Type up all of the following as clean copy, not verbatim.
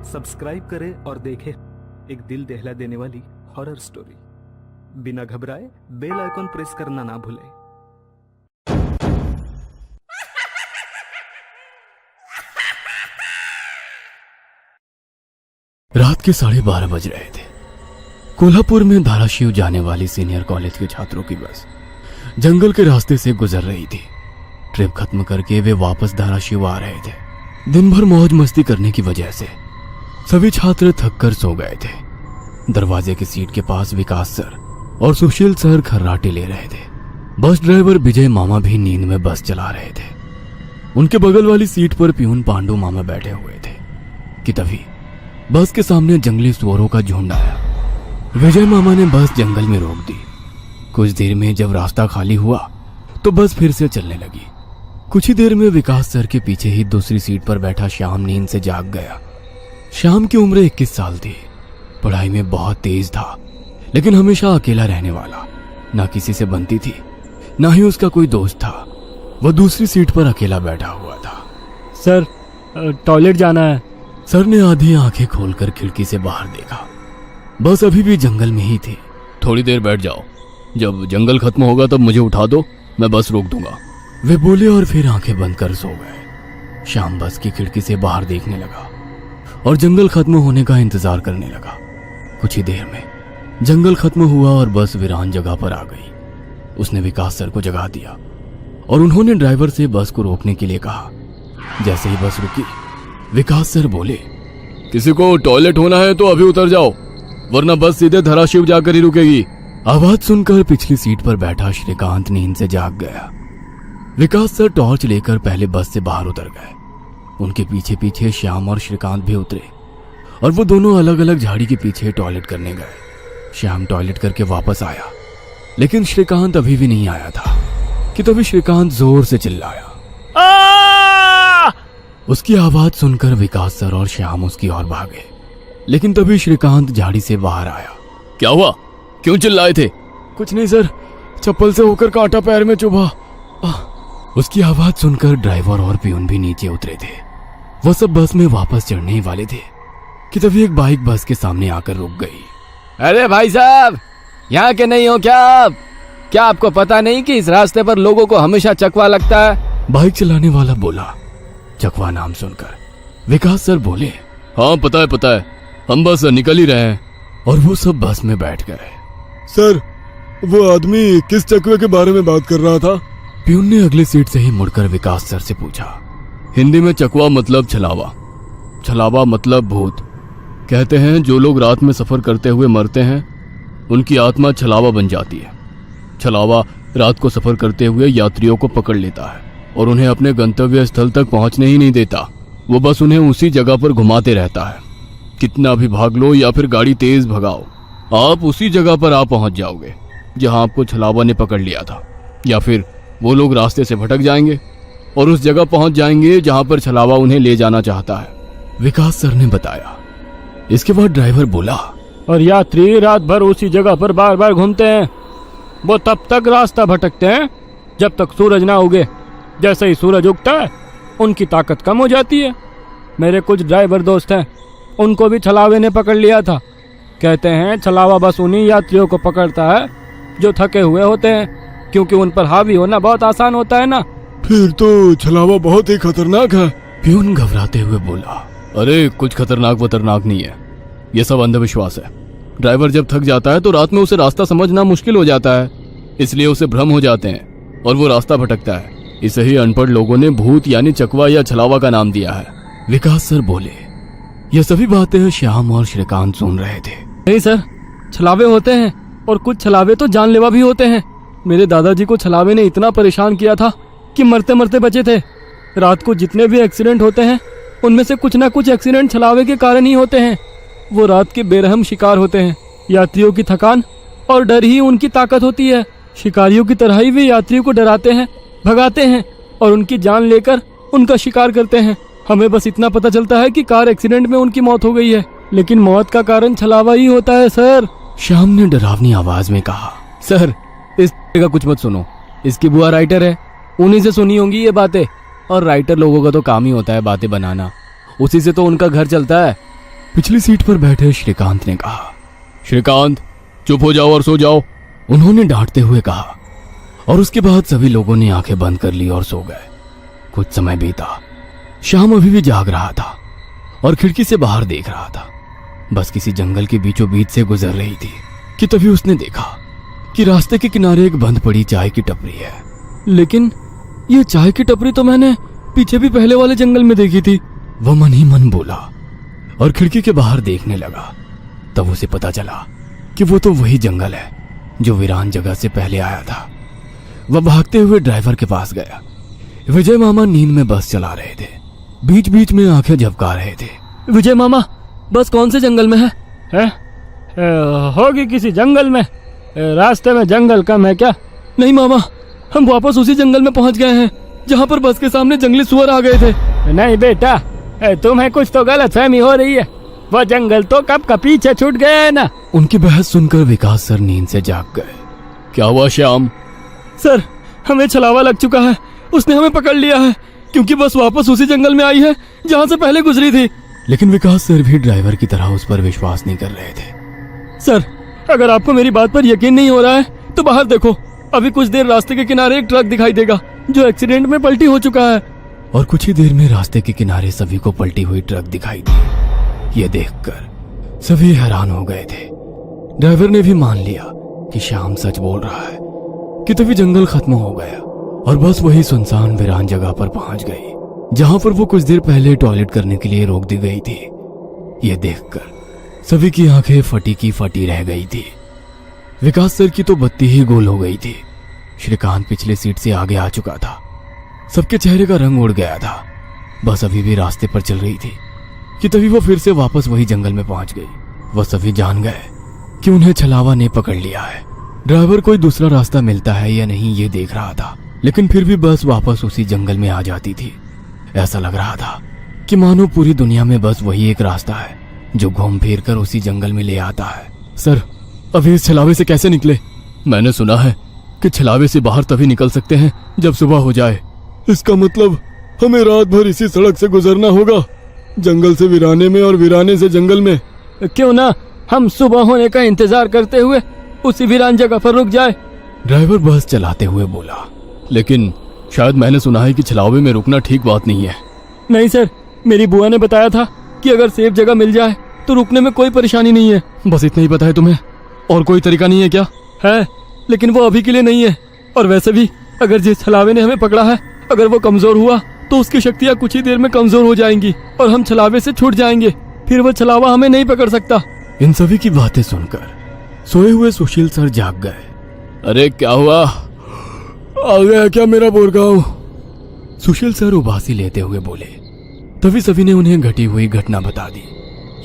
Subscribe करें और देखें एक दिल दहला देने वाली हॉरर स्टोरी। बिना घबराए बेल आइकॉन प्रेस करना ना भूलें। रात के 12:30 बज रहे थे। कोल्हापुर में धाराशिव जाने वाली सीनियर कॉलेज के छात्रों की बस जंगल के रास्ते से गुजर रही थी। ट्रिप खत्म करके वे वापस धाराशिव आ रहे थे। दिन भर मौज मस्ती करने की वजह से सभी छात्र थक कर सो गए थे। दरवाजे की सीट के पास विकास सर और सुशील सर खर्राटे ले रहे थे। बस ड्राइवर विजय मामा भी नींद में बस चला रहे थे। उनके बगल वाली सीट पर प्यून पांडु मामा बैठे हुए थे कि तभी बस के सामने जंगली सुअरों का झुंड आया। विजय मामा ने बस जंगल में रोक दी। कुछ देर में जब रास्ता खाली हुआ तो बस फिर से चलने लगी। कुछ ही देर में विकास सर के पीछे ही दूसरी सीट पर बैठा श्याम नींद से जाग गया। श्याम की उम्र 21 साल थी। पढ़ाई में बहुत तेज था, लेकिन हमेशा अकेला रहने वाला। ना किसी से बनती थी, ना ही उसका कोई दोस्त था। वह दूसरी सीट पर अकेला बैठा हुआ था। सर, टॉयलेट जाना है। सर ने आधी आंखें खोलकर खिड़की से बाहर देखा। बस अभी भी जंगल में ही थी। थोड़ी देर बैठ जाओ, जब जंगल खत्म होगा तब मुझे उठा दो, मैं बस रोक दूंगा। वे बोले और फिर आंखें बंद कर सो गए। श्याम बस की खिड़की से बाहर देखने लगा और जंगल खत्म होने का इंतजार करने लगा। कुछ ही देर में जंगल खत्म हुआ और बस वीरान जगह पर आ गई। उसने विकास सर को जगा दिया और उन्होंने ड्राइवर से बस को रोकने के लिए कहा। जैसे ही बस रुकी, विकास सर बोले, किसी को टॉयलेट होना है तो अभी उतर जाओ, वरना बस सीधे धाराशिव जाकर ही रुकेगी। आवाज सुनकर पिछली सीट पर बैठा श्रीकांत नींद से जाग गया। विकास सर टॉर्च लेकर पहले बस से बाहर उतर गए। उनके पीछे पीछे श्याम और श्रीकांत भी उतरे और वो दोनों अलग अलग झाड़ी के पीछे टॉयलेट करने गए। श्याम टॉयलेट करके वापस आया, लेकिन श्रीकांत अभी भी नहीं आया था कि तभी श्रीकांत जोर से चिल्लाया। उसकी आवाज सुनकर विकास सर और श्याम उसकी ओर भागे, लेकिन तभी श्रीकांत झाड़ी से बाहर आया। क्या हुआ, क्यों चिल्लाए थे? कुछ नहीं सर, चप्पल से होकर कांटा पैर में चुभा। उसकी आवाज सुनकर ड्राइवर और प्यून भी नीचे उतरे थे। वो सब बस में वापस चढ़ने ही वाले थे कि तभी एक बाइक बस के सामने आकर रुक गई। अरे भाई साहब, यहाँ के नहीं हो क्या आप? क्या आपको पता नहीं कि इस रास्ते पर लोगों को हमेशा चकवा लगता है? बाइक चलाने वाला बोला। चकवा नाम सुनकर विकास सर बोले, हाँ पता है, हम बस निकल ही रहे हैं। और वो सब बस में बैठ गए। सर, वो आदमी किस चकवे के बारे में बात कर रहा था? प्यून ने अगली सीट से ही मुड़कर विकास सर से पूछा। हिंदी में चकवा मतलब छलावा, छलावा मतलब भूत। कहते हैं जो लोग रात में सफर करते हुए मरते हैं, उनकी आत्मा छलावा बन जाती है। छलावा रात को सफर करते हुए यात्रियों को पकड़ लेता है और उन्हें अपने गंतव्य स्थल तक पहुंचने ही नहीं देता। वो बस उन्हें उसी जगह पर घुमाते रहता है। कितना भी भाग लो या फिर गाड़ी तेज भगाओ, आप उसी जगह पर आ पहुंच जाओगे जहां आपको छलावा ने पकड़ लिया था। या फिर वो लोग रास्ते से भटक जाएंगे और उस जगह पहुंच जाएंगे जहां पर छलावा उन्हें ले जाना चाहता है। विकास सर ने बताया। इसके बाद ड्राइवर बोला, और यात्री रात भर उसी जगह पर बार बार घूमते हैं। वो तब तक रास्ता भटकते हैं जब तक सूरज ना उगे। जैसे ही सूरज उगता है, उनकी ताकत कम हो जाती है। मेरे कुछ ड्राइवर दोस्त हैं, उनको भी छलावे ने पकड़ लिया था। कहते हैं छलावा बस उन्हीं यात्रियों को पकड़ता है जो थके हुए होते हैं, क्योंकि उन पर हावी होना बहुत आसान होता है ना। फिर तो छलावा बहुत ही खतरनाक है। प्यून घबराते हुए बोला। अरे कुछ खतरनाक नहीं है, ये सब अंधविश्वास है। ड्राइवर जब थक जाता है तो रात में उसे रास्ता समझना मुश्किल हो जाता है, इसलिए उसे भ्रम हो जाते हैं और वो रास्ता भटकता है। इसे ही अनपढ़ लोगों ने भूत यानी चकवा या छलावा का नाम दिया है। विकास सर बोले। ये सभी बातें श्याम और श्रीकांत सुन रहे थे। नहीं सर, छलावे होते हैं और कुछ छलावे तो जानलेवा भी होते हैं। मेरे दादाजी को छलावे ने इतना परेशान किया था कि मरते मरते बचे थे। रात को जितने भी एक्सीडेंट होते हैं, उनमें से कुछ ना कुछ एक्सीडेंट छलावे के कारण ही होते हैं। वो रात के बेरहम शिकार होते हैं। यात्रियों की थकान और डर ही उनकी ताकत होती है। शिकारियों की तरह ही वे यात्रियों को डराते हैं, भगाते हैं और उनकी जान लेकर उनका शिकार करते हैं। हमें बस इतना पता चलता है कि कार एक्सीडेंट में उनकी मौत हो गई है, लेकिन मौत का कारण छलावा ही होता है सर। श्याम ने डरावनी आवाज में कहा। सर, इस का कुछ मत सुनो, इसकी बुआ राइटर है, उन्हीं से सुनी होंगी ये बातें। और राइटर लोगों का तो काम ही होता है बातें बनाना, उसी से तो उनका घर चलता है। पिछली सीट पर बैठे श्रीकांत ने कहा। श्रीकांत, चुप हो जाओ और सो जाओ। उन्होंने डांटते हुए कहा और उसके बाद सभी लोगों ने आंखें बंद कर ली और सो गए। कुछ समय बीता। श्याम अभी भी जाग रहा था और खिड़की से बाहर देख रहा था। बस किसी जंगल के बीचों बीच से गुजर रही थी कि तभी उसने देखा कि रास्ते के किनारे एक बंद पड़ी चाय की टपरी है। लेकिन ये चाय की टपरी तो मैंने पीछे भी पहले वाले जंगल में देखी थी। वह मन ही मन बोला और खिड़की के बाहर देखने लगा। तब उसे पता चला कि वो तो वही जंगल है जो वीरान जगह से पहले आया था। वह भागते हुए ड्राइवर के पास गया। विजय मामा नींद में बस चला रहे थे, बीच बीच में आंखें झपका रहे थे। विजय मामा, बस कौन से जंगल में है? होगी किसी जंगल में। रास्ते में जंगल कम है क्या? नहीं मामा, हम वापस उसी जंगल में पहुंच गए हैं जहां पर बस के सामने जंगली सुअर आ गए थे। नहीं बेटा, तुम्हें कुछ तो गलतफहमी हो रही है। वो जंगल तो कब का पीछे छूट गया है ना। उनकी बहस सुनकर विकास सर नींद से जाग गए। क्या हुआ श्याम? सर, हमें छलावा लग चुका है। उसने हमें पकड़ लिया है क्योंकि बस वापस उसी जंगल में आई है जहां से पहले गुजरी थी। लेकिन विकास सर भी ड्राइवर की तरह उस पर विश्वास नहीं कर रहे थे। सर, अगर आपको मेरी बात पर यकीन नहीं हो रहा है तो बाहर देखो। अभी कुछ देर रास्ते के किनारे एक ट्रक दिखाई देगा जो एक्सीडेंट में पलटी हो चुका है। और कुछ ही देर में रास्ते के किनारे सभी को पलटी हुई ट्रक दिखाई दी। ये देखकर सभी हैरान हो गए थे। ड्राइवर ने भी मान लिया कि श्याम सच बोल रहा है कि तभी जंगल खत्म हो गया और बस वही सुनसान वीरान जगह पर पहुंच गई जहां पर वो कुछ देर पहले टॉयलेट करने के लिए रोक दी गई थी। ये देखकर सभी की आंखें फटी की फटी रह गई थी। विकास सर की तो बत्ती ही गोल हो गई थी। श्रीकांत पिछले सीट से आगे आ चुका था। सबके चेहरे का रंग उड़ गया था। बस अभी भी रास्ते पर चल रही थी कि तभी वो फिर से वापस वही जंगल में पहुंच गई। वह सभी जान गए कि उन्हें छलावा ने पकड़ लिया है। ड्राइवर कोई दूसरा रास्ता मिलता है या नहीं ये देख रहा था, लेकिन फिर भी बस वापस उसी जंगल में आ जाती थी। ऐसा लग रहा था कि मानो पूरी दुनिया में बस वही एक रास्ता है जो घूम फिर कर उसी जंगल में ले आता है। सर, अभी इस छलावे से कैसे निकले? मैंने सुना है कि छलावे से बाहर तभी निकल सकते हैं जब सुबह हो जाए। इसका मतलब हमें रात भर इसी सड़क से गुजरना होगा, जंगल से वीराने में और वीराने से जंगल में। क्यों ना हम सुबह होने का इंतजार करते हुए उसी वीरान जगह पर रुक जाए। ड्राइवर बस चलाते हुए बोला। लेकिन शायद मैंने सुना है कि छलावे में रुकना ठीक बात नहीं है। नहीं सर, मेरी बुआ ने बताया था कि अगर सेफ जगह मिल जाए तो रुकने में कोई परेशानी नहीं है। बस इतना ही पता है तुम्हें? और कोई तरीका नहीं है क्या? है, लेकिन वो अभी के लिए नहीं है। और वैसे भी अगर जिस छलावे ने हमें पकड़ा है, अगर वो कमजोर हुआ तो उसकी शक्तियाँ कुछ ही देर में कमजोर हो जाएंगी और हम छलावे से छूट जाएंगे। फिर वो छलावा हमें नहीं पकड़ सकता। इन सभी की बातें सुनकर सोए हुए सुशील सर जाग गए। अरे क्या हुआ? आ गया क्या मेरा बोरगांव? सुशील सर उबासी लेते हुए बोले। तभी सभी ने उन्हें घटी हुई घटना बता दी।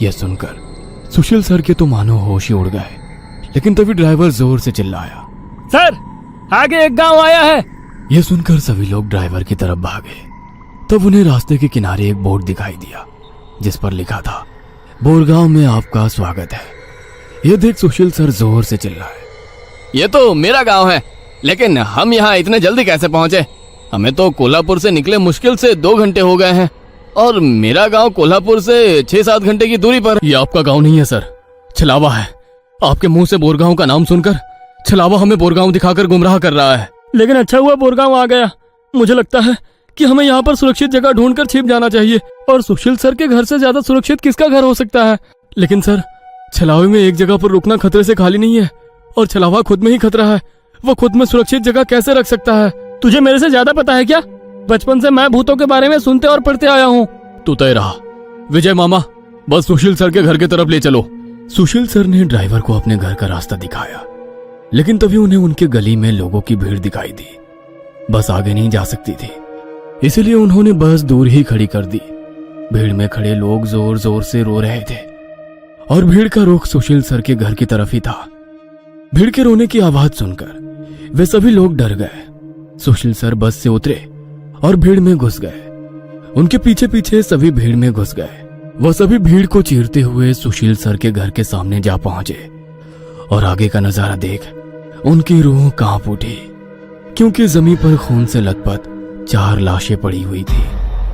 यह सुनकर सुशील सर के तो मानो होश ही उड़ गए। लेकिन तभी ड्राइवर जोर से चिल्लाया, सर, आगे एक गांव आया है। यह सुनकर सभी लोग ड्राइवर की तरफ भागे। तब उन्हें रास्ते के किनारे एक बोर्ड दिखाई दिया जिस पर लिखा था, बोरगांव में आपका स्वागत है। यह देख सुशील सर जोर से चिल्लाए, ये तो मेरा गांव है, लेकिन हम यहाँ इतने जल्दी कैसे पहुंचे? हमें तो कोल्हापुर से निकले मुश्किल से 2 घंटे हो गए हैं और मेरा गांव कोल्हापुर से 6-7 घंटे की दूरी पर। ये आपका गांव नहीं है सर, छलावा है। आपके मुंह से बोरगांव का नाम सुनकर छलावा हमें बोरगांव दिखाकर गुमराह कर रहा है। लेकिन अच्छा हुआ बोरगांव आ गया। मुझे लगता है कि हमें यहाँ पर सुरक्षित जगह ढूंढकर छिप जाना चाहिए। और सुशील सर के घर से ज्यादा सुरक्षित किसका घर हो सकता है? लेकिन सर, छलावे में एक जगह पर रुकना खतरे से खाली नहीं है और छलावा खुद में ही खतरा है। वो खुद में सुरक्षित जगह कैसे रख सकता है? तुझे मेरे से ज्यादा पता है क्या? बचपन से मैं भूतों के बारे में सुनते और पढ़ते आया हूँ। तू तय रहा। विजय मामा, बस सुशील सर के घर की तरफ ले चलो। सुशील सर ने ड्राइवर को अपने घर का रास्ता दिखाया, लेकिन तभी उन्हें उनके गली में लोगों की भीड़ दिखाई दी। बस आगे नहीं जा सकती थी, इसलिए उन्होंने बस दूर ही खड़ी कर दी। भीड़ में खड़े लोग जोर जोर से रो रहे थे और भीड़ का रुख सुशील सर के घर की तरफ ही था। भीड़ के रोने की आवाज सुनकर वे सभी लोग डर गए। सुशील सर बस से उतरे और भीड़ में घुस गए। उनके पीछे पीछे सभी भीड़ में घुस गए। वह सभी भीड़ को चीरते हुए सुशील सर के घर के सामने जा पहुंचे और आगे का नजारा देख उनकी रूह कांप उठी, क्योंकि जमीन पर खून से लथपथ 4 लाशें पड़ी हुई थी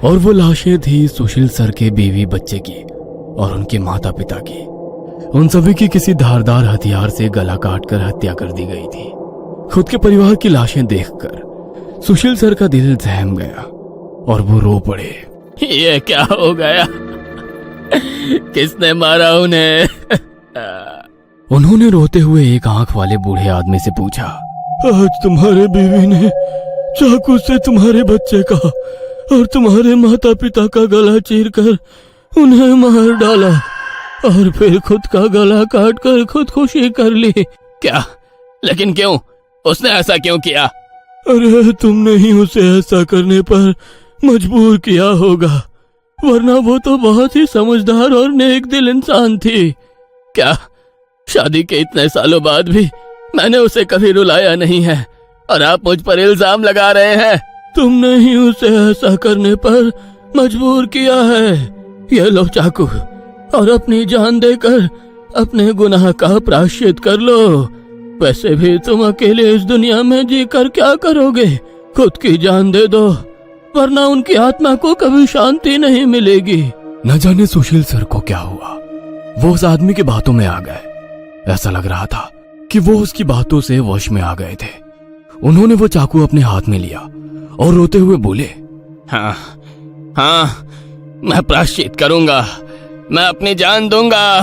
और वो लाशें थी सुशील सर के बीवी बच्चे की और उनके माता पिता की, उन सभी की किसी धारदार हथियार से गला काटकर हत्या कर दी गई थी। खुद के परिवार की लाशें देखकर सुशील सर का दिल सहम गया और वो रो पड़े। ये क्या हो गया? किसने मारा उन्हें? उन्होंने रोते हुए एक आंख वाले बूढ़े आदमी से पूछा, आज तुम्हारे बीवी ने चाकू से तुम्हारे बच्चे का और तुम्हारे माता पिता का गला चीरकर उन्हें मार डाला और फिर खुद का गला काटकर खुदकुशी कर ली। क्या? लेकिन क्यों? उसने ऐसा क्यों किया? अरे तुमने ही उसे ऐसा करने पर मजबूर किया होगा, वरना वो तो बहुत ही समझदार और नेक दिल इंसान थी। क्या शादी के इतने सालों बाद भी मैंने उसे कभी रुलाया नहीं है और आप मुझ पर इल्जाम लगा रहे हैं? तुमने ही उसे ऐसा करने पर मजबूर किया है। ये लो चाकू और अपनी जान देकर अपने गुनाह का प्रायश्चित कर लो। वैसे भी तुम अकेले इस दुनिया में जीकर क्या करोगे? खुद की जान दे दो, वरना उनकी आत्मा को कभी शांति नहीं मिलेगी। न जाने सुशील सर को क्या हुआ, वो उस आदमी की बातों में आ गए। ऐसा लग रहा था कि वो उसकी बातों से वश में आ गए थे। उन्होंने वो चाकू अपने हाथ में लिया और रोते हुए बोले, हाँ हाँ, मैं प्रायश्चित करूंगा, मैं अपनी जान दूंगा।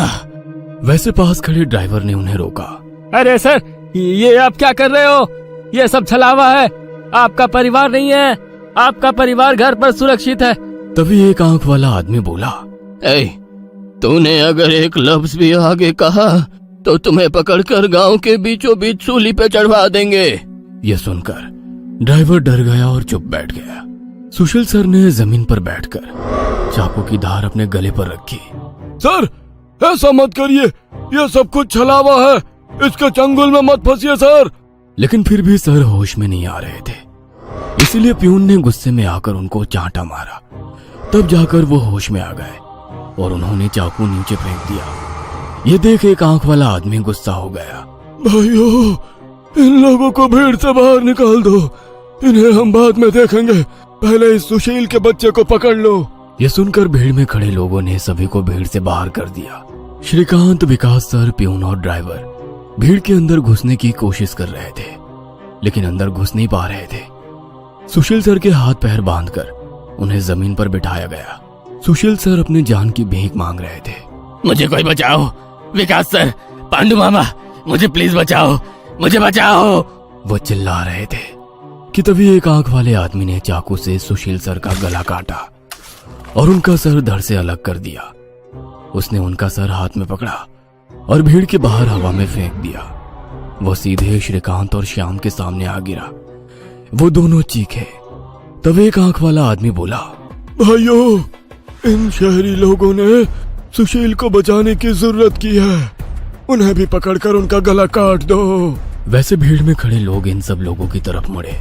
वैसे पास खड़े ड्राइवर ने उन्हें रोका। अरे सर, ये आप क्या कर रहे हो? ये सब छलावा है, आपका परिवार नहीं है। आपका परिवार घर पर सुरक्षित है। तभी एक आंख वाला आदमी बोला, ए, तूने अगर एक लफ्ज भी आगे कहा तो तुम्हें पकड़कर गांव के बीचों बीच सूली पे चढ़वा देंगे। यह सुनकर ड्राइवर डर गया और चुप बैठ गया। सुशील सर ने जमीन पर बैठकर चाकू की धार अपने गले पर रखी। सर, ऐसा मत करिए, ये सब कुछ छलावा है, इसके चंगुल में मत फंसिए सर। लेकिन फिर भी सर होश में नहीं आ रहे थे, इसीलिए प्यून ने गुस्से में आकर उनको चांटा मारा। तब जाकर वो होश में आ गए और उन्होंने चाकू नीचे फेंक दिया। ये देख एक आंख वाला आदमी गुस्सा हो गया। भाइयों, इन लोगों को भीड़ से बाहर निकाल दो, इन्हें हम बाद में देखेंगे, पहले इस सुशील के बच्चे को पकड़ लो। ये सुनकर भीड़ में खड़े लोगों ने सभी को भीड़ से बाहर कर दिया। श्रीकांत, विकास सर, प्यून और ड्राइवर भीड़ के अंदर घुसने की कोशिश कर रहे थे, लेकिन अंदर घुस नहीं पा रहे थे। सुशील सर के हाथ पैर बांधकर उन्हें जमीन पर बिठाया गया। सुशील सर अपनी जान की भीख मांग रहे थे। मुझे कोई बचाओ, विकास सर, पांडु मामा, मुझे प्लीज बचाओ, मुझे बचाओ। वो चिल्ला रहे थे कि तभी एक आंख वाले आदमी ने चाकू से सुशील सर का गला काटा और उनका सर धड़ से अलग कर दिया। उसने उनका सर हाथ में पकड़ा और भीड़ के बाहर हवा में फेंक दिया। वो सीधे श्रीकांत और श्याम के सामने आ गिरा। वो दोनों चीखे। तब एक आंख वाला आदमी बोला, भाइयों, इन शहरी लोगों ने सुशील को बचाने की जरूरत की है, उन्हें भी पकड़कर उनका गला काट दो। वैसे भीड़ में खड़े लोग इन सब लोगों की तरफ मुड़े।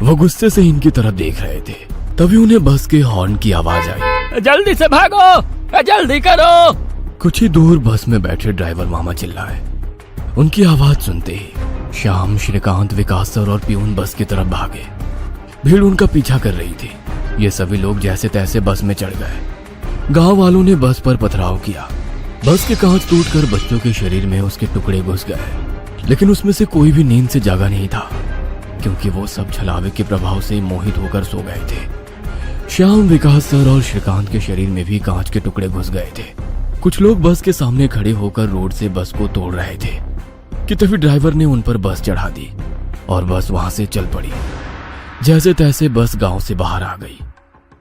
वो गुस्से से इनकी तरफ देख रहे थे। तभी उन्हें बस के हॉर्न की आवाज आई। जल्दी से भागो, जल्दी करो। कुछ ही दूर बस में बैठे ड्राइवर मामा चिल्लाए। उनकी आवाज सुनते ही श्याम, श्रीकांत, विकास सर और प्यून बस की तरफ भागे। भीड़ उनका पीछा कर रही थी। ये सभी लोग जैसे तैसे बस में चढ़ गए। गांव वालों ने बस पर पथराव किया। बस के कांच टूटकर बच्चों के शरीर में उसके टुकड़े घुस गए, लेकिन उसमें से कोई भी नींद से जागा नहीं था, क्योंकि वो सब छलावे के प्रभाव से मोहित होकर सो गए थे। श्याम, विकास सर और श्रीकांत के शरीर में भी कांच के टुकड़े घुस गए थे। कुछ लोग बस के सामने खड़े होकर रोड से बस को तोड़ रहे थे कि तभी ड्राइवर ने उन पर बस चढ़ा दी और बस वहां से चल पड़ी। जैसे तैसे बस गांव से बाहर आ गई।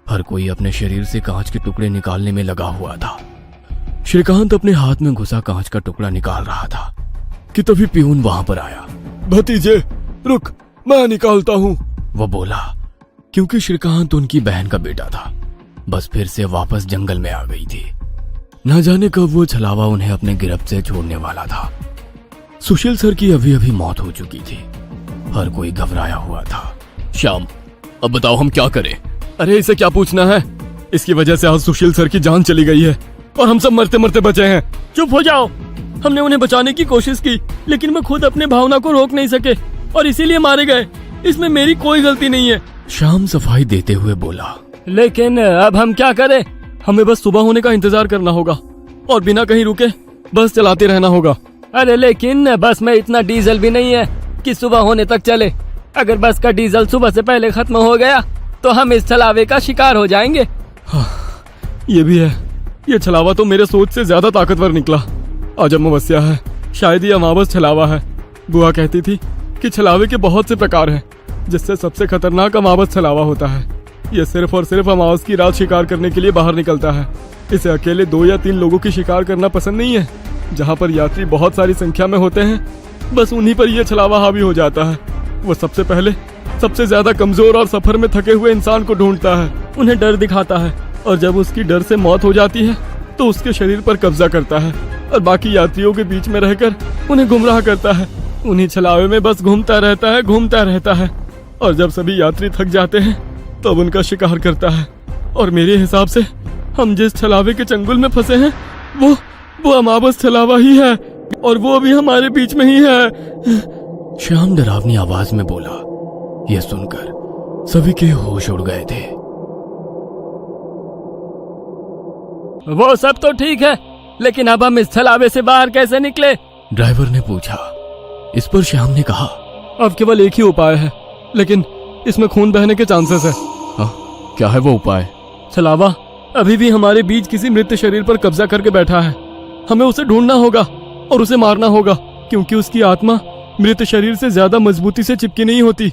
हर कोई अपने शरीर से कांच के टुकड़े निकालने में लगा हुआ था। श्रीकांत अपने हाथ में घुसा कांच का टुकड़ा निकाल रहा था कि तभी प्यून वहां पर आया। भतीजे, रुक, मैं निकालता हूँ, वो बोला, क्योंकि श्रीकांत उनकी बहन का बेटा था। बस फिर से वापस जंगल में आ गई थी। न जाने कब वो छलावा उन्हें अपने गिरफ्त से छोड़ने वाला था। सुशील सर की अभी अभी मौत हो चुकी थी। हर कोई घबराया हुआ था। श्याम, अब बताओ हम क्या करें? अरे इसे क्या पूछना है, इसकी वजह से आज सुशील सर की जान चली गई है और हम सब मरते मरते बचे हैं। चुप हो जाओ। हमने उन्हें बचाने की कोशिश की, लेकिन वो खुद अपने भावना को रोक नहीं सके और इसीलिए मारे गए। इसमें मेरी कोई गलती नहीं है। श्याम सफाई देते हुए बोला, लेकिन अब हम क्या करें? हमें बस सुबह होने का इंतजार करना होगा। और बिना कहीं रुके बस चलाते रहना होगा। अरे लेकिन बस में इतना डीजल भी नहीं है कि सुबह होने तक चले। अगर बस का डीजल सुबह से पहले खत्म हो गया तो हम इस छलावे का शिकार हो जाएंगे। ये भी है, ये छलावा तो मेरे सोच से ज्यादा ताकतवर निकला। आज अमावस्या है, शायद ये अमावस छलावा है। बुआ कहती थी कि छलावे के बहुत से प्रकार हैं, जिससे सबसे खतरनाक अमावस छलावा होता है। ये सिर्फ और सिर्फ अमावस की रात शिकार करने के लिए बाहर निकलता है। इसे अकेले 2 या 3 लोगों की शिकार करना पसंद नहीं है। जहाँ पर यात्री बहुत सारी संख्या में होते हैं, बस उन्हीं पर यह छलावा हावी हो जाता है। वो सबसे पहले सबसे ज्यादा कमजोर और सफर में थके हुए इंसान को ढूंढता है, उन्हें डर दिखाता है, और जब उसकी डर से मौत हो जाती है तो उसके शरीर पर कब्जा करता है और बाकी यात्रियों के बीच में रहकर उन्हें गुमराह करता है। उन्हीं छलावे में बस घूमता रहता है और जब सभी यात्री थक जाते हैं तब उनका शिकार करता है। और मेरे हिसाब से हम जिस छलावे के चंगुल में फंसे हैं वो अमावस छलावा ही है, और वो भी हमारे बीच में ही है। श्याम डरावनी आवाज में बोला। यह सुनकर सभी के होश उड़ गए थे। वो सब तो ठीक है, लेकिन अब हम इस छलावे से बाहर कैसे निकले? ड्राइवर ने पूछा। इस पर श्याम ने कहा, अब केवल एक ही उपाय है, लेकिन इसमें खून बहने के चांसेस है। क्या है वो उपाय? छलावा अभी भी हमारे बीच किसी मृत शरीर पर कब्जा करके बैठा है। हमें उसे ढूंढना होगा और उसे मारना होगा, क्योंकि उसकी आत्मा मृत शरीर से ज्यादा मजबूती से चिपकी नहीं होती।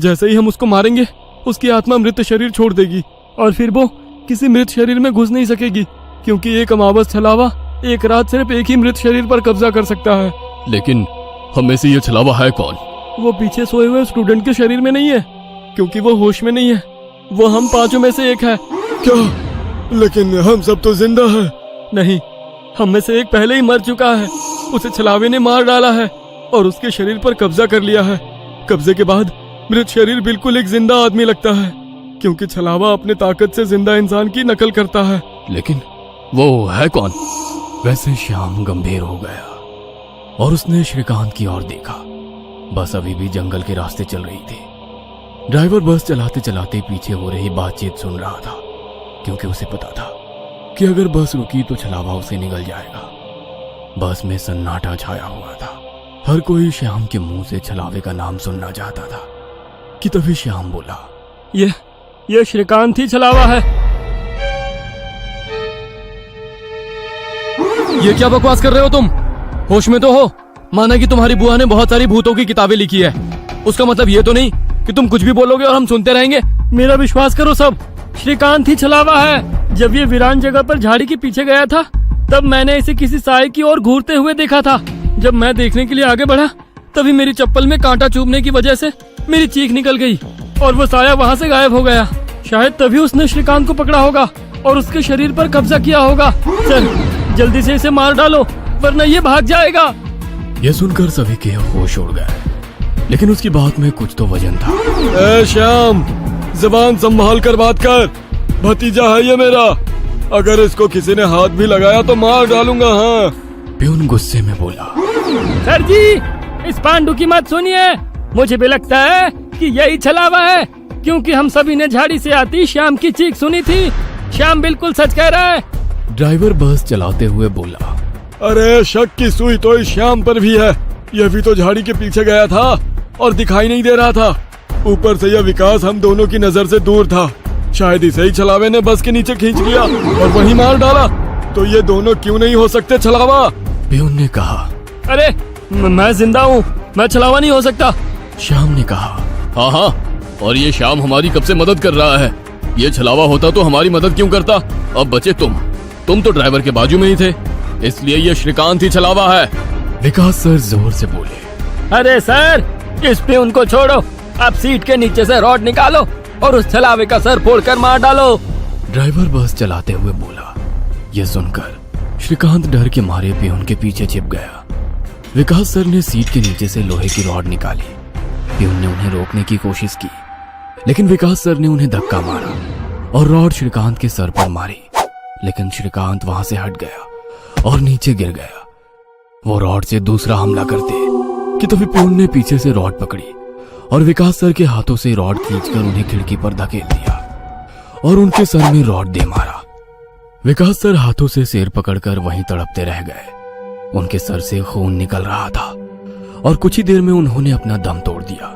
जैसे ही हम उसको मारेंगे, उसकी आत्मा मृत शरीर छोड़ देगी और फिर वो किसी मृत शरीर में घुस नहीं सकेगी, क्योंकि एक अमावस छलावा एक रात सिर्फ एक ही मृत शरीर पर कब्जा कर सकता है। लेकिन हम में से ये छलावा है कौन? वो पीछे सोए हुए स्टूडेंट के शरीर में नहीं है, क्योंकि वो होश में नहीं है। वो हम 5 में से एक है। क्या? लेकिन हम सब तो जिंदा हैं। नहीं, हम में से एक पहले ही मर चुका है। उसे छलावे ने मार डाला है और उसके शरीर पर कब्जा कर लिया है। कब्जे के बाद मृत शरीर बिल्कुल एक जिंदा आदमी लगता है, क्योंकि छलावा अपने ताकत से जिंदा इंसान की नकल करता है। लेकिन वो है कौन? वैसे श्याम गंभीर हो गया और उसने श्रीकांत की ओर देखा। बस अभी भी जंगल के रास्ते चल रही थी। ड्राइवर बस चलाते चलाते पीछे हो रही बातचीत सुन रहा था, क्योंकि उसे पता था कि अगर बस रुकी तो छलावा उसे निगल जाएगा। बस में सन्नाटा छाया हुआ था। हर कोई श्याम के मुंह से छलावे का नाम सुनना चाहता था कि तभी श्याम बोला, ये श्रीकांत ही छलावा है। ये क्या बकवास कर रहे हो तुम? होश में तो हो? माना कि तुम्हारी बुआ ने बहुत सारी भूतों की किताबें लिखी है, उसका मतलब ये तो नहीं कि तुम कुछ भी बोलोगे और हम सुनते रहेंगे। मेरा विश्वास करो, सब श्रीकांत ही छलावा है। जब ये वीरान जगह पर झाड़ी के पीछे गया था, तब मैंने इसे किसी साए की ओर घूरते हुए देखा था। जब मैं देखने के लिए आगे बढ़ा, तभी मेरी चप्पल में कांटा चुभने की वजह से मेरी चीख निकल गई और वो साया वहाँ से गायब हो गया। शायद तभी उसने श्रीकांत को पकड़ा होगा और उसके शरीर पर कब्जा किया होगा। चल जल्दी से इसे मार डालो, वरना ये भाग जाएगा। यह सुनकर सभी के होश उड़ गए, लेकिन उसकी बात में कुछ तो वजन था। ए श्याम, जबान संभाल कर बात कर। भतीजा है ये मेरा, अगर इसको किसी ने हाथ भी लगाया तो मार डालूंगा। हाँ। प्यून गुस्से में बोला, सर जी, इस पांडु की मत सुनिए। मुझे भी लगता है कि यही छलावा है, क्योंकि हम सभी ने झाड़ी से आती श्याम की चीख सुनी थी। श्याम बिल्कुल सच कह रहा है। ड्राइवर बस चलाते हुए बोला, अरे शक की सुई तो इस श्याम पर भी है। यह भी तो झाड़ी के पीछे गया था और दिखाई नहीं दे रहा था। ऊपर से यह विकास हम दोनों की नजर से दूर था। शायद इसे ही छलावे ने बस के नीचे खींच लिया और वहीं मार डाला। तो ये दोनों क्यों नहीं हो सकते छलावा? प्यून ने कहा। अरे मैं जिंदा हूँ, मैं छलावा नहीं हो सकता। श्याम ने कहा। हाँ, और ये श्याम हमारी कब से मदद कर रहा है। ये छलावा होता तो हमारी मदद क्यों करता? अब बचे तुम तो ड्राइवर के बाजू में ही थे, इसलिए ये श्रीकांत ही छलावा है। विकास सर जोर से बोले, अरे सर, इस पे उनको छोड़ो। आप सीट के नीचे से रॉड निकालो और उस छलावे का सर फोड़कर मार डालो। ड्राइवर बस चलाते हुए बोला। यह सुनकर श्रीकांत डर के मारे प्यून के पीछे छिप गया। विकास सर ने सीट के नीचे से लोहे की रॉड निकाली। प्यून ने उन्हें रोकने की कोशिश की, लेकिन विकास सर ने उन्हें धक्का मारा और रॉड श्रीकांत के सर पर मारी। लेकिन श्रीकांत वहां से हट गया और नीचे गिर गया। वो रॉड से दूसरा हमला करते कि तभी प्यून ने पीछे से रॉड पकड़ी और विकास सर के हाथों से रॉड खींचकर उन्हें खिड़की पर धकेल दिया और उनके सर में रॉड दे मारा। विकास सर हाथों से सिर पकड़कर वहीं तड़पते रह गए। उनके सर से खून निकल रहा था और कुछ ही देर में उन्होंने अपना दम तोड़ दिया।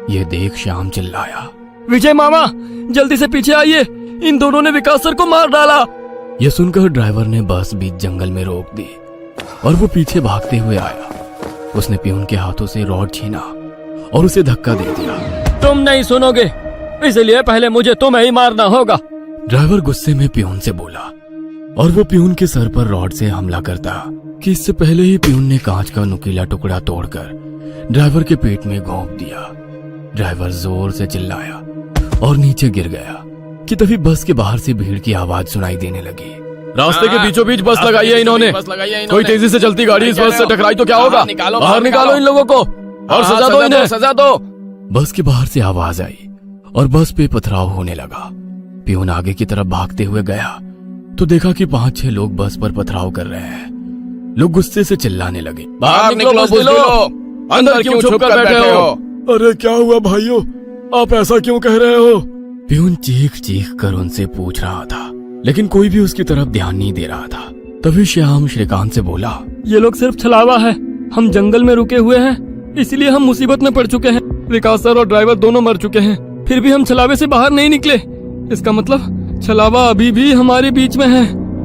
यह देख श्याम चिल्लाया, विजय मामा, जल्दी से पीछे आइए, इन दोनों ने विकास सर को मार डाला। यह सुनकर ड्राइवर ने बस बीच जंगल में रोक दी और वो पीछे भागते हुए आया। उसने पियून के हाथों से रॉड छीना और उसे धक्का दे दिया। तुम नहीं सुनोगे, इसलिए पहले मुझे तुम्हें ही मारना होगा। ड्राइवर गुस्से में पियून से बोला और वो पियून के सर पर रॉड से हमला करता कि इससे पहले ही पियून ने कांच का नुकीला टुकड़ा तोड़कर ड्राइवर के पेट में घोंप दिया। ड्राइवर जोर से चिल्लाया और नीचे गिर गया कि तभी बस के बाहर से भीड़ की आवाज सुनाई देने लगी। रास्ते के बीचों बीच बस लगाई है इन्होंने। कोई तेजी से चलती गाड़ी इस बस से टकराई तो क्या होगा? बाहर निकालो इन लोगों को और सजा दो इन्हें, सजा दो। बस के बाहर से आवाज आई और बस पे पथराव होने लगा। पियून आगे की तरफ भागते हुए गया तो देखा कि 5-6 लोग बस पर पथराव कर रहे हैं। लोग गुस्से से चिल्लाने लगे, बाहर निकलो बुज़दिलों, अंदर क्यों छुप कर बैठे हो? अरे क्या हुआ भाइयों, आप ऐसा क्यों कह रहे हो? पियून चीख चीख कर उनसे पूछ रहा था, लेकिन कोई भी उसकी तरफ ध्यान नहीं दे रहा था। तभी श्याम श्रीकांत से बोला, ये लोग सिर्फ छलावा है, हम जंगल में रुके हुए हैं, इसलिए हम मुसीबत में पड़ चुके हैं। विकास सर और ड्राइवर दोनों मर चुके हैं, फिर भी हम छलावे से बाहर नहीं निकले। इसका मतलब छलावा अभी भी हमारे बीच में है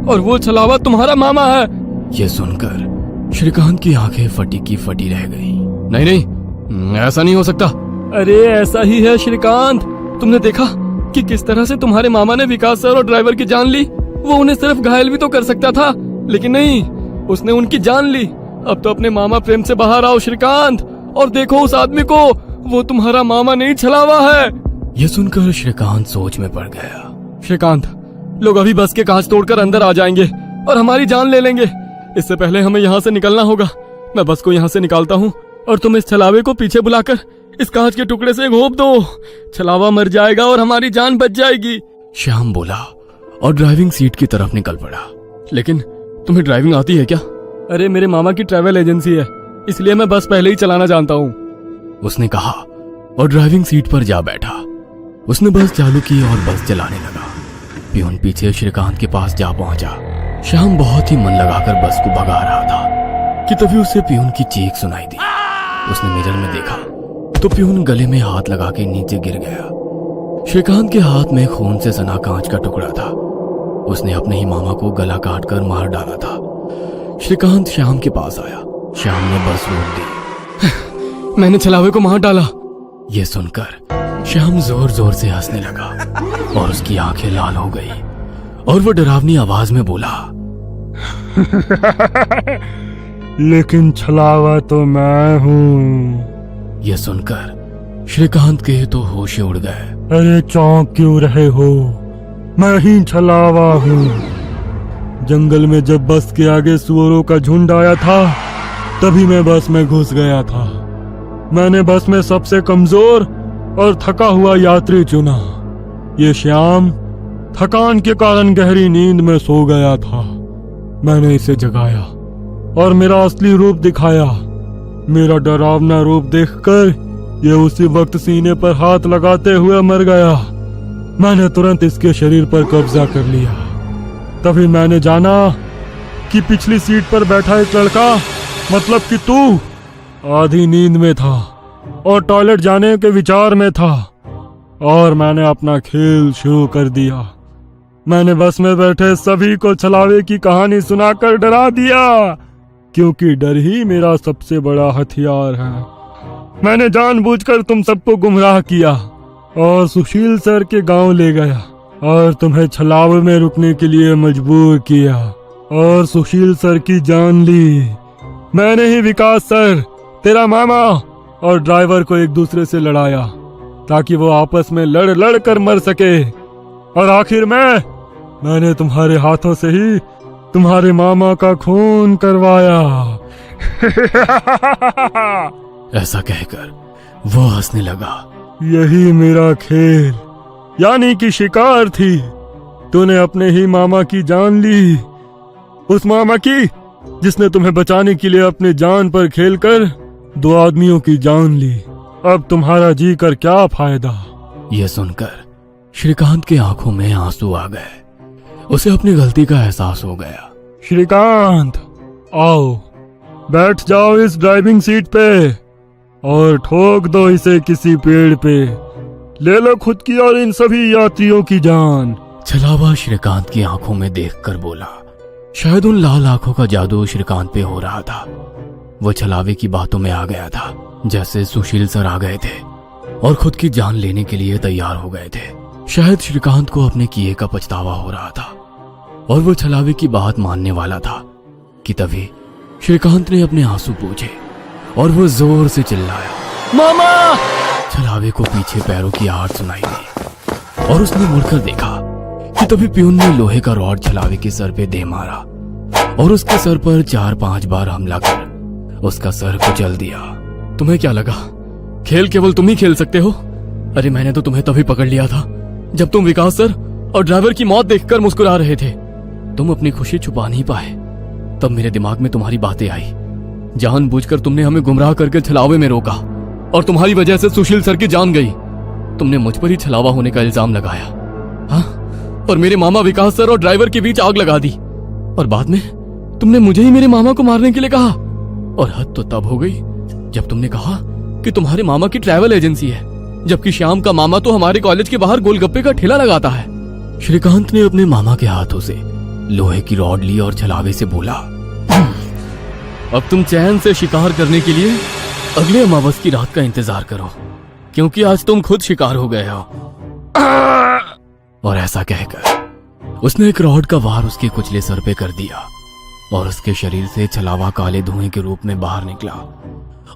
और वो छलावा तुम्हारा मामा है। ये सुनकर श्रीकांत की आंखें फटी की फटी रह गईं। नहीं नहीं, ऐसा नहीं हो सकता। अरे ऐसा ही है श्रीकांत, तुमने देखा कि किस तरह से तुम्हारे मामा ने विकास सर और ड्राइवर की जान ली। वो उन्हें सिर्फ घायल भी तो कर सकता था, लेकिन नहीं, उसने उनकी जान ली। अब तो अपने मामा प्रेम से बाहर आओ श्रीकांत और देखो उस आदमी को, वो तुम्हारा मामा नहीं छलावा है। यह सुनकर श्रीकांत सोच में पड़ गया। श्रीकांत, लोग अभी बस के कांच तोड़कर अंदर आ जाएंगे और हमारी जान ले लेंगे। इससे पहले हमें यहाँ से निकलना होगा। मैं बस को यहाँ से निकालता हूँ और तुम इस छलावे को पीछे बुलाकर इस कांच के टुकड़े से घोंप दो। छलावा मर जाएगा और हमारी जान बच जाएगी। श्याम बोला और ड्राइविंग सीट की तरफ निकल पड़ा। लेकिन तुम्हें ड्राइविंग आती है क्या? अरे मेरे मामा की ट्रैवल एजेंसी है, इसलिए मैं बस पहले ही चलाना जानता हूँ, उसने कहा और ड्राइविंग सीट पर जा बैठा। उसने बस चालू की और बस चलाने लगा। पियून पीछे श्रीकांत के पास जा पहुंचा। श्याम बहुत ही मन लगाकर बस को भगा रहा था कि तभी उसे पियून की चीख सुनाई दी। उसने मिरर में देखा तो पियून गले में हाथ लगा के नीचे गिर गया। श्रीकांत के हाथ में खून से सना कांच का टुकड़ा था। उसने अपने ही मामा को गला काट कर मार डाला था। श्रीकांत श्याम के पास आया। श्याम ने बस रोक दी। मैंने छलावे को मार डाला। यह सुनकर श्याम जोर जोर से हंसने लगा और उसकी आंखें लाल हो गई और वो डरावनी आवाज में बोला, लेकिन छलावा तो मैं हूँ। यह सुनकर श्रीकांत के तो होश उड़ गए। अरे चौंक क्यों रहे हो, मैं ही छलावा हूँ। जंगल में जब बस के आगे सुअरों का झुंड आया था, तभी मैं बस में घुस गया था। मैंने बस में सबसे कमजोर और थका हुआ यात्री चुना। ये श्याम थकान के कारण गहरी नींद में सो गया था। मैंने इसे जगाया और मेरा असली रूप दिखाया। मेरा डरावना रूप देखकर ये उसी वक्त सीने पर हाथ लगाते हुए मर गया। मैंने तुरंत इसके शरीर पर कब्जा कर लिया। तभी मैंने जाना कि पिछली सीट पर बैठा एक लड़का, मतलब कि तू, आधी नींद में था और टॉयलेट जाने के विचार में था, और मैंने अपना खेल शुरू कर दिया। मैंने बस में बैठे सभी को छलावे की कहानी सुनाकर डरा दिया, क्योंकि डर ही मेरा सबसे बड़ा हथियार है। मैंने जानबूझकर तुम सबको गुमराह किया और सुशील सर के गांव ले गया और तुम्हें छलावे में रुकने के लिए मजबूर किया और सुशील सर की जान ली। मैंने ही विकास सर, तेरा मामा और ड्राइवर को एक दूसरे से लड़ाया ताकि वो आपस में लड़ कर मर सके, और आखिर में मैंने तुम्हारे हाथों से ही तुम्हारे मामा का खून करवाया। ऐसा कहकर वो हंसने लगा। यही मेरा खेल यानी कि शिकार थी। तूने अपने ही मामा की जान ली, उस मामा की जिसने तुम्हें बचाने के लिए अपनी जान पर खेलकर 2 आदमियों की जान ली। अब तुम्हारा जी कर क्या फायदा। यह सुनकर श्रीकांत के आंखों में आंसू आ गए। उसे अपनी गलती का एहसास हो गया। श्रीकांत, आओ बैठ जाओ इस ड्राइविंग सीट पे और ठोक दो इसे किसी पेड़ पे। ले लो खुद की और इन सभी यात्रियों की जान। छलावा श्रीकांत की आंखों में देखकर बोला। शायद उन लाल आंखों का जादू श्रीकांत पे हो रहा था। वो छलावे की बातों में आ गया था, जैसे सुशील सर आ गए थे और खुद की जान लेने के लिए तैयार हो गए थे। शायद श्रीकांत को अपने किए का पछतावा हो रहा था और वो छलावे की बात मानने वाला था कि तभी श्रीकांत ने अपने आंसू पोंछे और वो जोर से चिल्लाया, मामा। छलावे को पीछे पैरों की आहट सुनाई दी और उसने मुड़कर देखा कि तभी प्यून ने लोहे का रॉड छलावे के सर पे दे मारा और उसके सर पर 4-5 बार हमला कर उसका सर कुचल दिया। तुम्हें क्या लगा खेल केवल तुम ही खेल सकते हो? अरे मैंने तो तुम्हें तभी पकड़ लिया था जब तुम विकास सर और ड्राइवर की मौत देखकर मुस्कुरा रहे थे। तुम अपनी खुशी छुपा नहीं पाए। तब मेरे दिमाग में तुम्हारी बातें आई। जानबूझकर तुमने हमें गुमराह करके छलावे में रोका और तुम्हारी वजह से सुशील सर की जान गई। तुमने मुझ पर ही छलावा होने का इल्जाम लगाया, हाँ? और मेरे मामा विकास सर और ड्राइवर के बीच आग लगा दी और बाद में तुमने मुझे ही मेरे मामा को मारने के लिए कहा। और हद तो तब हो गई जब तुमने कहा कि तुम्हारे मामा की ट्रैवल एजेंसी है, जबकि श्याम का मामा तो हमारे कॉलेज के बाहर गोलगप्पे का ठेला लगाता है। श्रीकांत ने अपने मामा के हाथों से लोहे की रॉड ली और छलावे से बोला, अब तुम चैन से शिकार करने के लिए अगले अमावस की रात का इंतजार करो, क्योंकि आज तुम खुद शिकार हो गए हो। और ऐसा कहकर उसने एक रॉड का वार उसके कुचले सर पे कर दिया और उसके शरीर से छलावा काले धुएं के रूप में बाहर निकला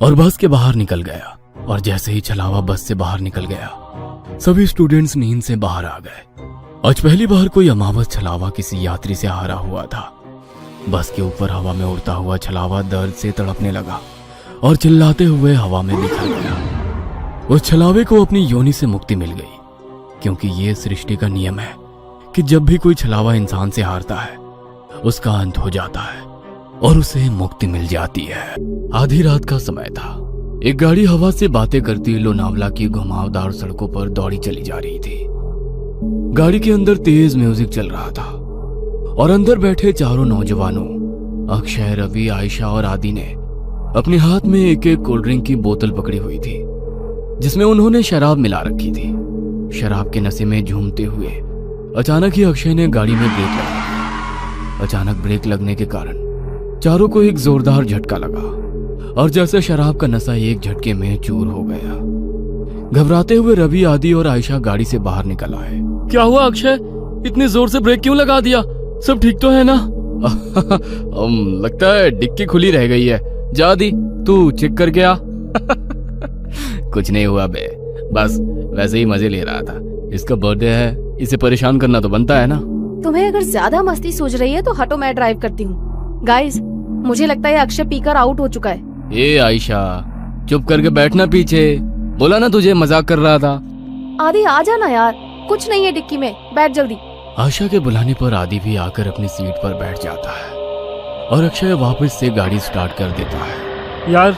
और बस के बाहर निकल गया। और जैसे ही छलावा बस से बाहर निकल गया, सभी स्टूडेंट्स नींद से बाहर आ गए। आज पहली बार कोई अमावस छलावा किसी यात्री से हारा हुआ था। बस के ऊपर हवा में उड़ता हुआ छलावा दर्द से तड़पने लगा और चिल्लाते हुए हवा में बिखर गया। उस छलावे को अपनी योनि से मुक्ति मिल गई, क्योंकि ये सृष्टि का नियम है कि जब भी कोई छलावा इंसान से हारता है उसका अंत हो जाता है और उसे मुक्ति मिल जाती है। आधी रात का समय था। एक गाड़ी हवा से बातें करती लोनावला की घुमावदार सड़कों पर दौड़ी चली जा रही थी। गाड़ी के अंदर तेज म्यूजिक चल रहा था और अंदर बैठे चारों नौजवानों अक्षय, रवि, आयशा और आदि ने अपने हाथ में एक एक कोल्ड ड्रिंक की बोतल पकड़ी हुई थी, जिसमें उन्होंने शराब मिला रखी थी। शराब के नशे में झूमते हुए अचानक ही अक्षय ने गाड़ी में ब्रेक लगा दी। अचानक ब्रेक लगने के कारण चारों को एक जोरदार झटका लगा और जैसे शराब का नशा एक झटके में चूर हो गया। घबराते हुए रवि, आदि और आयशा गाड़ी से बाहर निकल आए। क्या हुआ अक्षय, इतनी जोर से ब्रेक क्यों लगा दिया? सब ठीक तो है ना? लगता है डिक्की खुली रह गई है। जा दी, तू चेक करके आ। कुछ नहीं हुआ बे, बस वैसे ही मजे ले रहा था। इसका बर्थडे है, इसे परेशान करना तो बनता है ना। तुम्हें अगर ज्यादा मस्ती सूझ रही है तो हटो, मैं ड्राइव करती हूँ। गाइस, मुझे लगता है अक्षय पीकर आउट हो चुका है। ए आयशा, चुप करके बैठना पीछे। बोला ना तुझे मजाक कर रहा था। आदि आ जाना यार, कुछ नहीं है डिक्की में, बैठ जल्दी। आशा के बुलाने पर आदि भी आकर अपनी सीट पर बैठ जाता है और अक्षय वापस से गाड़ी स्टार्ट कर देता है। यार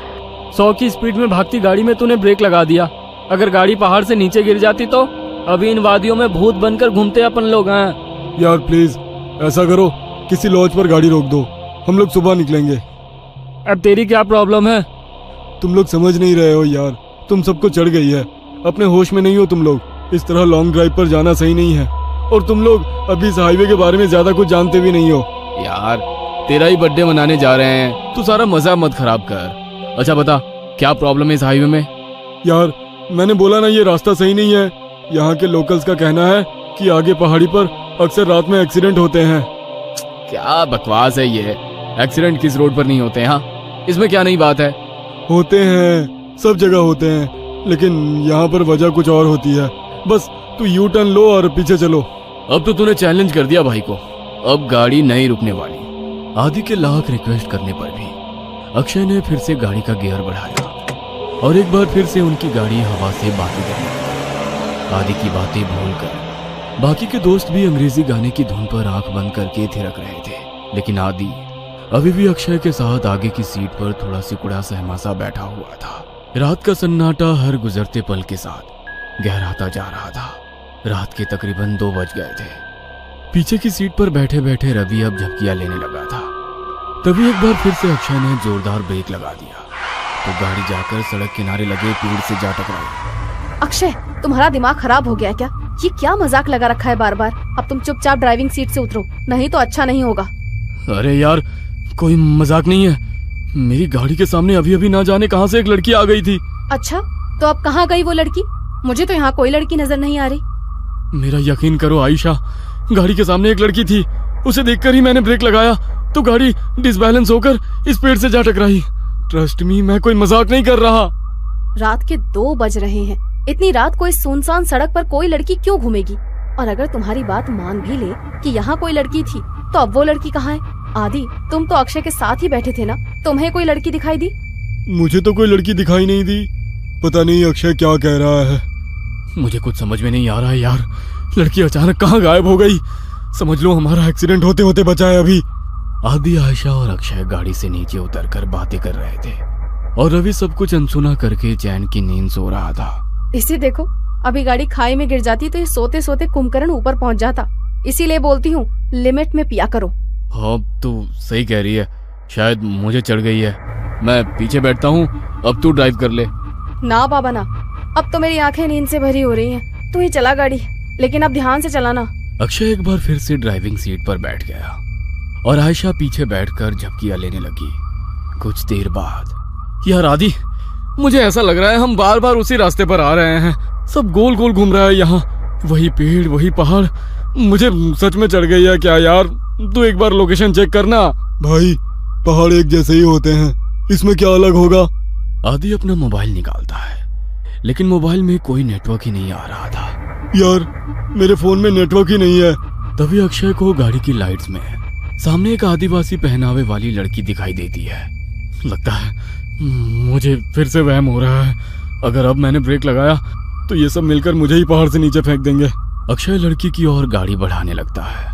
100 की स्पीड में भागती गाड़ी में तूने ब्रेक लगा दिया। अगर गाड़ी पहाड़ से नीचे गिर जाती तो अभी इन वादियों में भूत बनकर घूमते अपन लोग हैं। यार प्लीज ऐसा करो, किसी लॉज पर गाड़ी रोक दो, हम लोग सुबह निकलेंगे। अब तेरी क्या प्रॉब्लम है? तुम लोग समझ नहीं रहे हो यार, तुम सबको चढ़ गई है, अपने होश में नहीं हो तुम लोग। इस तरह लॉन्ग ड्राइव पर जाना सही नहीं है और तुम लोग अभी इस हाईवे के बारे में ज्यादा कुछ जानते भी नहीं हो। यार तेरा ही बर्थडे मनाने जा रहे हैं, तू सारा मजा मत खराब कर। अच्छा बता, क्या प्रॉब्लम है इस हाईवे में? यार मैंने बोला ना, ये रास्ता सही नहीं है। यहाँ के लोकल्स का कहना है कि आगे पहाड़ी पर अक्सर रात में एक्सीडेंट होते हैं। क्या बकवास है ये? एक्सीडेंट किस रोड पर नहीं होते हैं? हाँ, इसमें क्या नई बात है? होते हैं, सब जगह होते हैं, लेकिन यहाँ पर वजह कुछ और होती है। बस तू यू टर्न लो और पीछे चलो। अब तो तूने चैलेंज कर दिया भाई को, अब गाड़ी नहीं रुकने वाली। आदि के लाख रिक्वेस्ट करने पर भी अक्षय ने फिर से गाड़ी का गियर बढ़ाया और एक बार फिर से उनकी गाड़ी हवा से बातें करने लगी। आदि की बातें भूलकर बाकी के दोस्त भी अंग्रेजी गाने की धुन पर आंख बंद करके थिरक रहे थे, लेकिन आदि अभी भी अक्षय के साथ आगे की सीट पर थोड़ा सिकुड़ा सहमा सा बैठा हुआ था। रात का सन्नाटा हर गुजरते पल के साथ गहराता जा रहा था। रात के तकरीबन 2 बज गए थे पीछे की सीट पर बैठे बैठे रवि अब झपकियां लेने लगा था। तभी एक बार फिर से अक्षय ने जोरदार ब्रेक लगा दिया तो गाड़ी जाकर सड़क किनारे लगे पेड़ से जा टकराई। अक्षय, तुम्हारा दिमाग खराब हो गया क्या? ये क्या मजाक लगा रखा है बार बार? अब तुम चुपचाप ड्राइविंग सीट से उतरो, नहीं तो अच्छा नहीं होगा। अरे यार, कोई मजाक नहीं है। मेरी गाड़ी के सामने अभी अभी ना जाने कहां से एक लड़की आ गई थी। अच्छा, तो अब कहाँ गई वो लड़की? मुझे तो यहाँ कोई लड़की नजर नहीं आ रही। मेरा यकीन करो आयशा, गाड़ी के सामने एक लड़की थी। उसे देखकर ही मैंने ब्रेक लगाया तो गाड़ी डिसबैलेंस होकर इस पेड़ से जा टकराई। ट्रस्ट मी, मैं कोई मजाक नहीं कर रहा। रात के 2 बज रहे हैं। इतनी रात को इस सुनसान सड़क पर कोई लड़की क्यों घूमेगी? और अगर तुम्हारी बात मान भी ले कि यहाँ कोई लड़की थी, तो अब वो लड़की कहाँ है? आदि, तुम तो अक्षय के साथ ही बैठे थे ना, तुम्हें कोई लड़की दिखाई दी? मुझे तो कोई लड़की दिखाई नहीं दी। पता नहीं अक्षय क्या कह रहा है। मुझे कुछ समझ में नहीं आ रहा है यार। लड़की अचानक कहाँ गायब हो गई? समझ लो हमारा एक्सीडेंट होते होते बचा है अभी। आदि, आयशा और अक्षय गाड़ी से नीचे उतरकर बातें कर रहे थे और रवि सब कुछ अनसुना करके चैन की नींद सो रहा था। इसे देखो, अभी गाड़ी खाई में गिर जाती तो ये सोते सोते कुंभकर्ण ऊपर पहुँच जाता। इसीलिए बोलती हूँ, लिमिट में पिया करो। हाँ, तो सही कह रही है। शायद मुझे चढ़ गई है। मैं पीछे बैठता हूँ, अब तू ड्राइव कर ले। ना बाबा ना, अब तो मेरी आंखें नींद से भरी हो रही हैं। तू ही चला गाड़ी, लेकिन अब ध्यान से चलाना। अक्षय एक बार फिर से ड्राइविंग सीट पर बैठ गया और आयशा पीछे बैठकर झपकियां लेने लगी। कुछ देर बाद, यार आदि, मुझे ऐसा लग रहा है हम बार बार उसी रास्ते पर आ रहे हैं। सब गोल गोल घूम रहा है यहाँ। वही पेड़, वही पहाड़। मुझे सच में चढ़ गई है क्या यार? तू एक बार लोकेशन चेक करना। भाई, पहाड़ एक जैसे ही होते हैं, इसमें क्या अलग होगा? आदि अपना मोबाइल निकालता है, लेकिन मोबाइल में कोई नेटवर्क ही नहीं आ रहा था। यार, मेरे फोन में नेटवर्क ही नहीं है। तभी अक्षय को गाड़ी की लाइट्स में सामने एक आदिवासी पहनावे वाली लड़की दिखाई देती है। लगता है मुझे फिर से वहम हो रहा है। अगर अब मैंने ब्रेक लगाया तो ये सब मिलकर मुझे ही पहाड़ से नीचे फेंक देंगे। अक्षय लड़की की ओर गाड़ी बढ़ाने लगता है।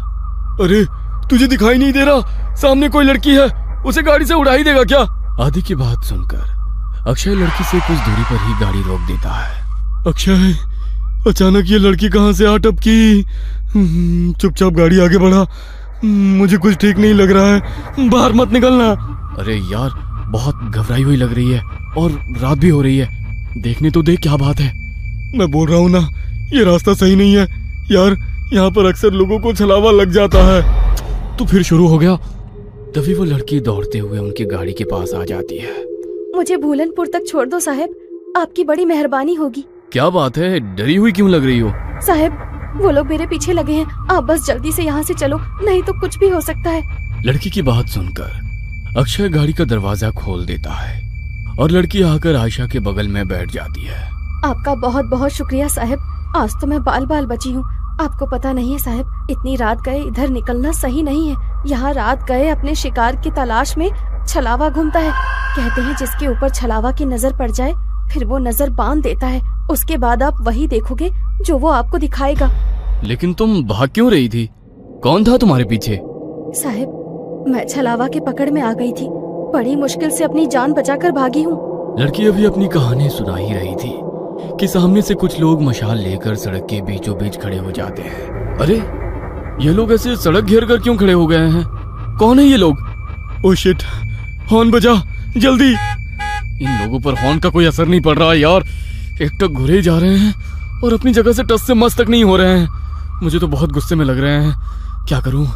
अरे, तुझे दिखाई नहीं दे रहा? सामने कोई लड़की है, उसे गाड़ी से उड़ा ही देगा क्या? आदि की बात सुनकर अक्षय लड़की से कुछ दूरी पर ही गाड़ी रोक देता है। अक्षय, अचानक ये लड़की कहाँ से आ टपकी? चुपचाप गाड़ी आगे बढ़ा। मुझे कुछ ठीक नहीं लग रहा है। बाहर मत निकलना। अरे यार, बहुत घबराई हुई लग रही है और रात भी हो रही है। देखने तो देख क्या बात है। मैं बोल रहा हूँ ना, ये रास्ता सही नहीं है यार। यहाँ पर अक्सर लोगों को छलावा लग जाता है। तो फिर शुरू हो गया। तभी वो लड़की दौड़ते हुए उनकी गाड़ी के पास आ जाती है। मुझे भूलनपुर तक छोड़ दो साहब, आपकी बड़ी मेहरबानी होगी। क्या बात है, डरी हुई क्यों लग रही हो? साहब, वो लोग मेरे पीछे लगे हैं। आप बस जल्दी से यहाँ से चलो, नहीं तो कुछ भी हो सकता है। लड़की की बात सुनकर अक्षय गाड़ी का दरवाजा खोल देता है और लड़की आकर आयशा के बगल में बैठ जाती है। आपका बहुत बहुत शुक्रिया साहब, आज तो मैं बाल बाल बची हूँ। आपको पता नहीं है साहब, इतनी रात गए इधर निकलना सही नहीं है। यहाँ रात गए अपने शिकार की तलाश में छलावा घूमता है। कहते हैं जिसके ऊपर छलावा की नजर पड़ जाए, फिर वो नजर बांध देता है। उसके बाद आप वही देखोगे जो वो आपको दिखाएगा। लेकिन तुम भाग क्यों रही थी? कौन था तुम्हारे पीछे? साहब, मैं छलावा के पकड़ में आ गई थी। बड़ी मुश्किल से अपनी जान बचाकर भागी हूँ। लड़की अभी अपनी कहानी सुना ही रही थी कि सामने से कुछ लोग मशाल लेकर सड़क के बीचों बीच खड़े हो जाते हैं। अरे, ये लोग ऐसे सड़क घेर कर क्यों खड़े हो गए हैं? कौन है ये लोग? ओ शिट, हॉर्न बजा जल्दी। इन लोगों पर हॉर्न का कोई असर नहीं पड़ रहा है यार। एक टक घुरे जा रहे हैं और अपनी जगह से टस से मस तक नहीं हो रहे हैं। मुझे तो बहुत गुस्से में लग रहे हैं। क्या करूं?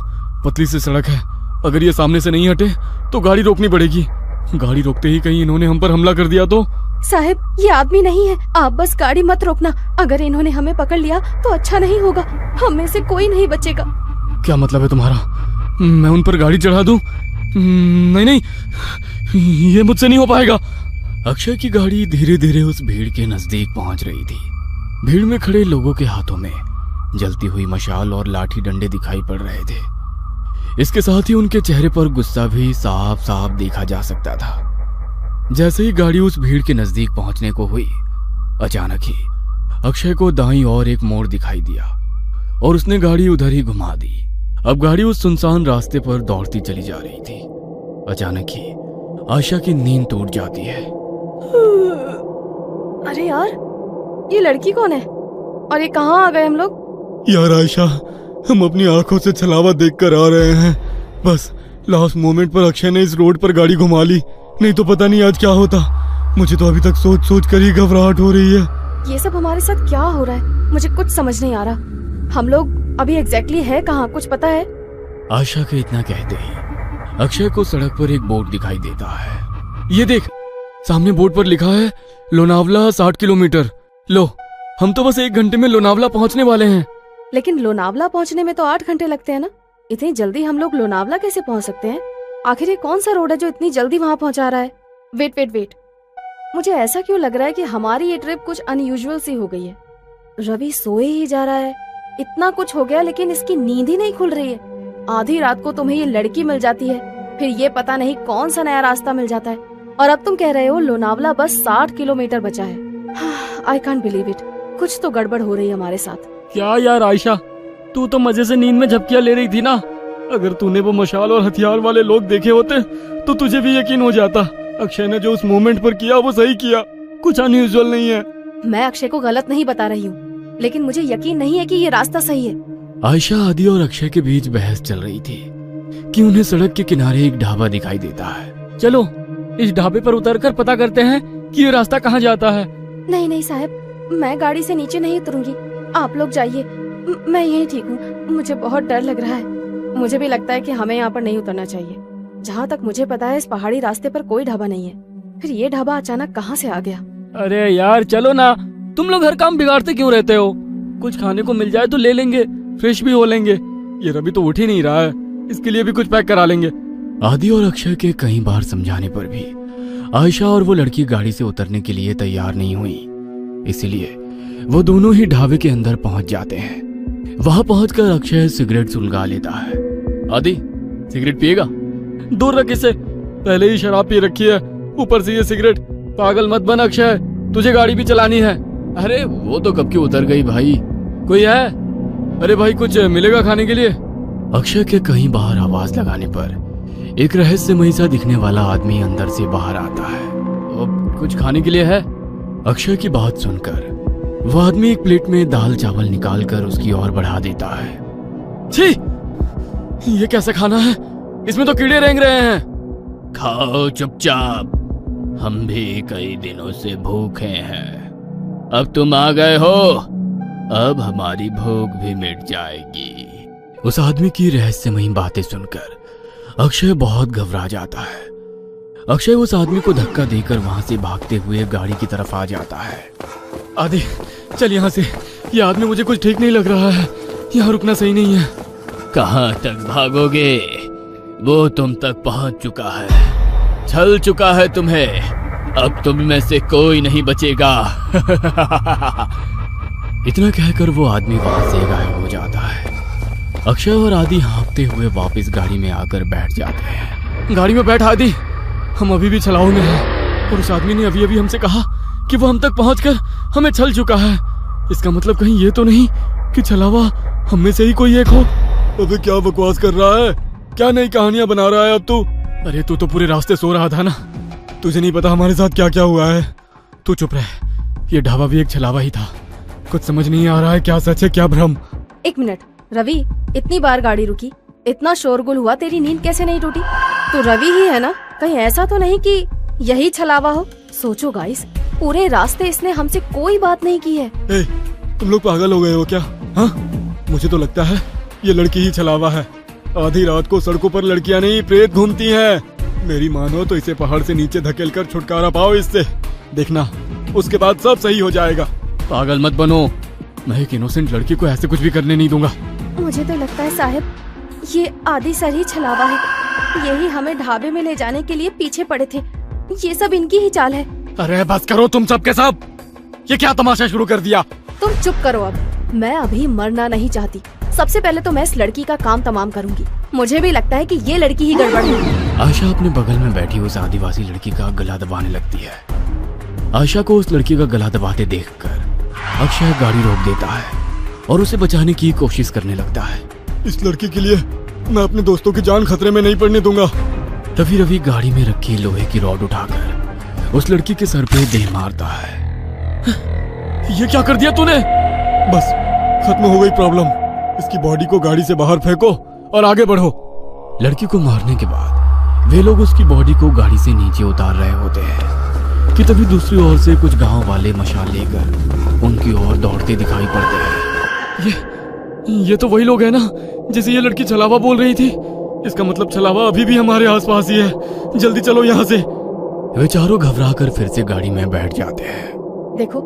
पतली सी सड़क है, अगर ये सामने से नहीं हटे तो गाड़ी रोकनी पड़ेगी। गाड़ी रोकते ही कहीं इन्होंने हम पर हमला कर दिया तो? साहब, ये आदमी नहीं है, आप बस गाड़ी मत रोकना। अगर इन्होंने हमें पकड़ लिया तो अच्छा नहीं होगा, हम में से कोई नहीं बचेगा। क्या मतलब है तुम्हारा? मैं उन पर गाड़ी चढ़ा दूं? नहीं नहीं, ये मुझसे नहीं हो पाएगा। अक्षय की गाड़ी धीरे धीरे उस भीड़ के नजदीक पहुंच रही थी। भीड़ में खड़े लोगों के हाथों में जलती हुई मशाल और लाठी डंडे दिखाई पड़ रहे थे। इसके साथ ही उनके चेहरे पर गुस्सा भी साफ साफ देखा जा सकता था। जैसे ही गाड़ी उस भीड़ के नजदीक पहुंचने को हुई, अचानक ही अक्षय को दाईं ओर एक मोड़ दिखाई दिया और उसने गाड़ी उधर ही घुमा दी। अब गाड़ी उस सुनसान रास्ते पर दौड़ती चली जा रही थी। अचानक ही आयशा की नींद टूट जाती है। अरे यार, ये लड़की कौन है और ये कहाँ आ गए हम लोग? यार आयशा, हम अपनी आंखों से छलावा देखकर आ रहे हैं। बस लास्ट मोमेंट पर अक्षय ने इस रोड पर गाड़ी घुमा ली, नहीं तो पता नहीं आज क्या होता। मुझे तो अभी तक सोच सोच कर ही घबराहट हो रही है। ये सब हमारे साथ क्या हो रहा है, मुझे कुछ समझ नहीं आ रहा। हम लोग अभी एग्जैक्टली है कहाँ, कुछ पता है? आशा के इतना कहते ही अक्षय को सड़क पर एक बोर्ड दिखाई देता है। ये देख, सामने बोर्ड पर लिखा है लोनावला 60 किलोमीटर। लो, हम तो बस 1 घंटे में लोनावला पहुंचने वाले हैं। लेकिन लोनावला पहुंचने में तो 8 घंटे लगते हैं ना। इतनी जल्दी हम लोग लोनावला कैसे पहुंच सकते हैं? आखिर ये कौन सा रोड है जो इतनी जल्दी वहाँ पहुंचा रहा है? वेट वेट वेट, मुझे ऐसा क्यों लग रहा है कि हमारी ये ट्रिप कुछ अनयूजुअल सी हो गई है। रवि सोए ही जा रहा है, इतना कुछ हो गया लेकिन इसकी नींद ही नहीं खुल रही है। आधी रात को तुम्हें ये लड़की मिल जाती है, फिर ये पता नहीं कौन सा नया रास्ता मिल जाता है, और अब तुम कह रहे हो लोनावला बस 60 किलोमीटर बचा है। आई कांट बिलीव इट, कुछ तो गड़बड़ हो रही है हमारे साथ। क्या यार आयशा, तू तो मजे से नींद में झपकियां ले रही थी ना। अगर तूने वो मशाल और हथियार वाले लोग देखे होते तो तुझे भी यकीन हो जाता। अक्षय ने जो उस मोमेंट पर किया वो सही किया, कुछ अनयूजुअल नहीं है। मैं अक्षय को गलत नहीं बता रही हूँ, लेकिन मुझे यकीन नहीं है कि ये रास्ता सही है। आयशा, आदि और अक्षय के बीच बहस चल रही थी कि उन्हें सड़क के किनारे एक ढाबा दिखाई देता है। चलो इस ढाबे पर उतरकर पता करते हैं कि ये रास्ता कहाँ जाता है। नहीं नहीं साहब, मैं गाड़ी से नीचे नहीं उतरूंगी, आप लोग जाइए, मैं यहीं ठीक हूँ। मुझे बहुत डर लग रहा है। मुझे भी लगता है कि हमें यहाँ पर नहीं उतरना चाहिए। जहाँ तक मुझे पता है इस पहाड़ी रास्ते पर कोई ढाबा नहीं है, फिर ये ढाबा अचानक कहाँ से आ गया? अरे यार चलो ना, तुम लोग हर काम बिगाड़ते क्यों रहते हो? कुछ खाने को मिल जाए तो ले लेंगे, फ्रेश भी हो लेंगे। ये रवि तो उठ ही नहीं रहा है, इसके लिए भी कुछ पैक करा लेंगे। आदि और अक्षय के कई बार समझाने पर भी आयशा और वो लड़की गाड़ी से उतरने के लिए तैयार नहीं हुई, इसलिए वो दोनों ही ढाबे के अंदर पहुंच जाते हैं। वहां पहुंचकर अक्षय सिगरेट सुलगा लेता है। आदि, सिगरेट पिएगा? दूर रख इसे, पहले ही शराब पी रखी है, ऊपर से ये सिगरेट। पागल मत बन अक्षय, तुझे गाड़ी भी चलानी है। अरे वो तो कब की उतर गई भाई। कोई है? अरे भाई कुछ मिलेगा खाने के लिए? अक्षय के कहीं बाहर आवाज लगाने पर एक रहस्यमयी सा दिखने वाला आदमी अंदर से बाहर आता है। कुछ खाने के लिए है? अक्षय की बात सुनकर वो आदमी एक प्लेट में दाल चावल निकालकर उसकी ओर बढ़ा देता है। छी, ये कैसा खाना है? इसमें तो कीड़े रेंग रहे हैं। खाओ चुपचाप, हम भी कई दिनों से भूखे हैं। अब तुम आ गए हो, अब हमारी भूख भी मिट जाएगी। उस आदमी की रहस्यमयी बातें सुनकर अक्षय बहुत घबरा जाता है। अक्षय उस आदमी को धक्का देकर वहां से भागते हुए गाड़ी की तरफ आ जाता है। आदि चल यहाँ से, ये आदमी मुझे कुछ ठीक नहीं लग रहा है, यहाँ रुकना सही नहीं है। कहाँ तक भागोगे? वो तुम तक पहुंच चुका है, छल चुका है तुम्हें। अब तुम में से कोई नहीं बचेगा। इतना कहकर वो आदमी वहां से गायब हो जाता है। अक्षय और आदि हाँफते हुए वापस गाड़ी में आकर बैठ जाते हैं। गाड़ी में बैठ आदि, हम अभी भी छलावे में हैं, और उस आदमी ने अभी अभी हमसे कहा कि वो हम तक पहुंचकर हमें छल चुका है। इसका मतलब कहीं ये तो नहीं कि छलावा हम में से ही कोई एक हो? अबे क्या बकवास कर रहा है, क्या नई कहानियां बना रहा है अब तू? अरे तू तो पूरे रास्ते सो रहा था ना, तुझे नहीं पता हमारे साथ क्या क्या हुआ है। तू चुप रह, ये ढाबा भी एक छलावा ही था। कुछ समझ नहीं आ रहा है क्या सच है क्या भ्रम। 1 मिनट रवि, इतनी बार गाड़ी रुकी, इतना शोरगुल हुआ, तेरी नींद कैसे नहीं टूटी? तू रवि ही है ना? कहीं ऐसा तो नहीं कि यही छलावा हो? सोचो गाइस, पूरे रास्ते इसने हमसे कोई बात नहीं की है। ए, तुम लोग पागल हो गए हो क्या? हाँ, मुझे तो लगता है ये लड़की ही छलावा है। आधी रात को सड़कों पर लड़कियां नहीं प्रेत घूमती हैं। मेरी मानो तो इसे पहाड़ से नीचे धकेलकर छुटकारा पाओ इससे, देखना उसके बाद सब सही हो जाएगा। पागल मत बनो, मैं एक इनोसेंट लड़की को ऐसे कुछ भी करने नहीं दूंगा। मुझे तो लगता है साहब ये आदि सर ही छलावा है, यही हमें ढाबे में ले जाने के लिए पीछे पड़े थे। ये सब इनकी ही चाल है। अरे बस करो तुम सब के सब, ये क्या तमाशा शुरू कर दिया? तुम चुप करो अब, मैं अभी मरना नहीं चाहती। सबसे पहले तो मैं इस लड़की का काम तमाम करूंगी। मुझे भी लगता है कि ये लड़की ही गड़बड़ है। आशा अपने बगल में बैठी उस आदिवासी लड़की का गला दबाने लगती है। आशा को उस लड़की का गला दबाते देखकर अक्षय गाड़ी रोक देता है और उसे बचाने की कोशिश करने लगता है। इस लड़की के लिए मैं अपने दोस्तों की जान खतरे में नहीं पड़ने दूंगा। तभी रवि गाड़ी में रखी लोहे की रॉड उठाकर उस लड़की के सर पे दे मारता है। ये क्या कर दिया तूने? बस खत्म हो गई प्रॉब्लम। इसकी बॉडी को गाड़ी से बाहर फेंको और आगे बढ़ो। लड़की को मारने के बाद वे लोग उसकी बॉडी को गाड़ी से नीचे उतार रहे होते हैं कि तभी दूसरी ओर से कुछ गांव वाले मशाल लेकर उनकी ओर दौड़ते दिखाई पड़ते हैं। ये तो वही लोग हैं ना जिसे ये लड़की छलावा बोल रही थी। इसका मतलब छलावा अभी भी हमारे आसपास ही है। जल्दी चलो यहाँ से। वे चारों घबरा कर फिर से गाड़ी में बैठ जाते हैं। देखो,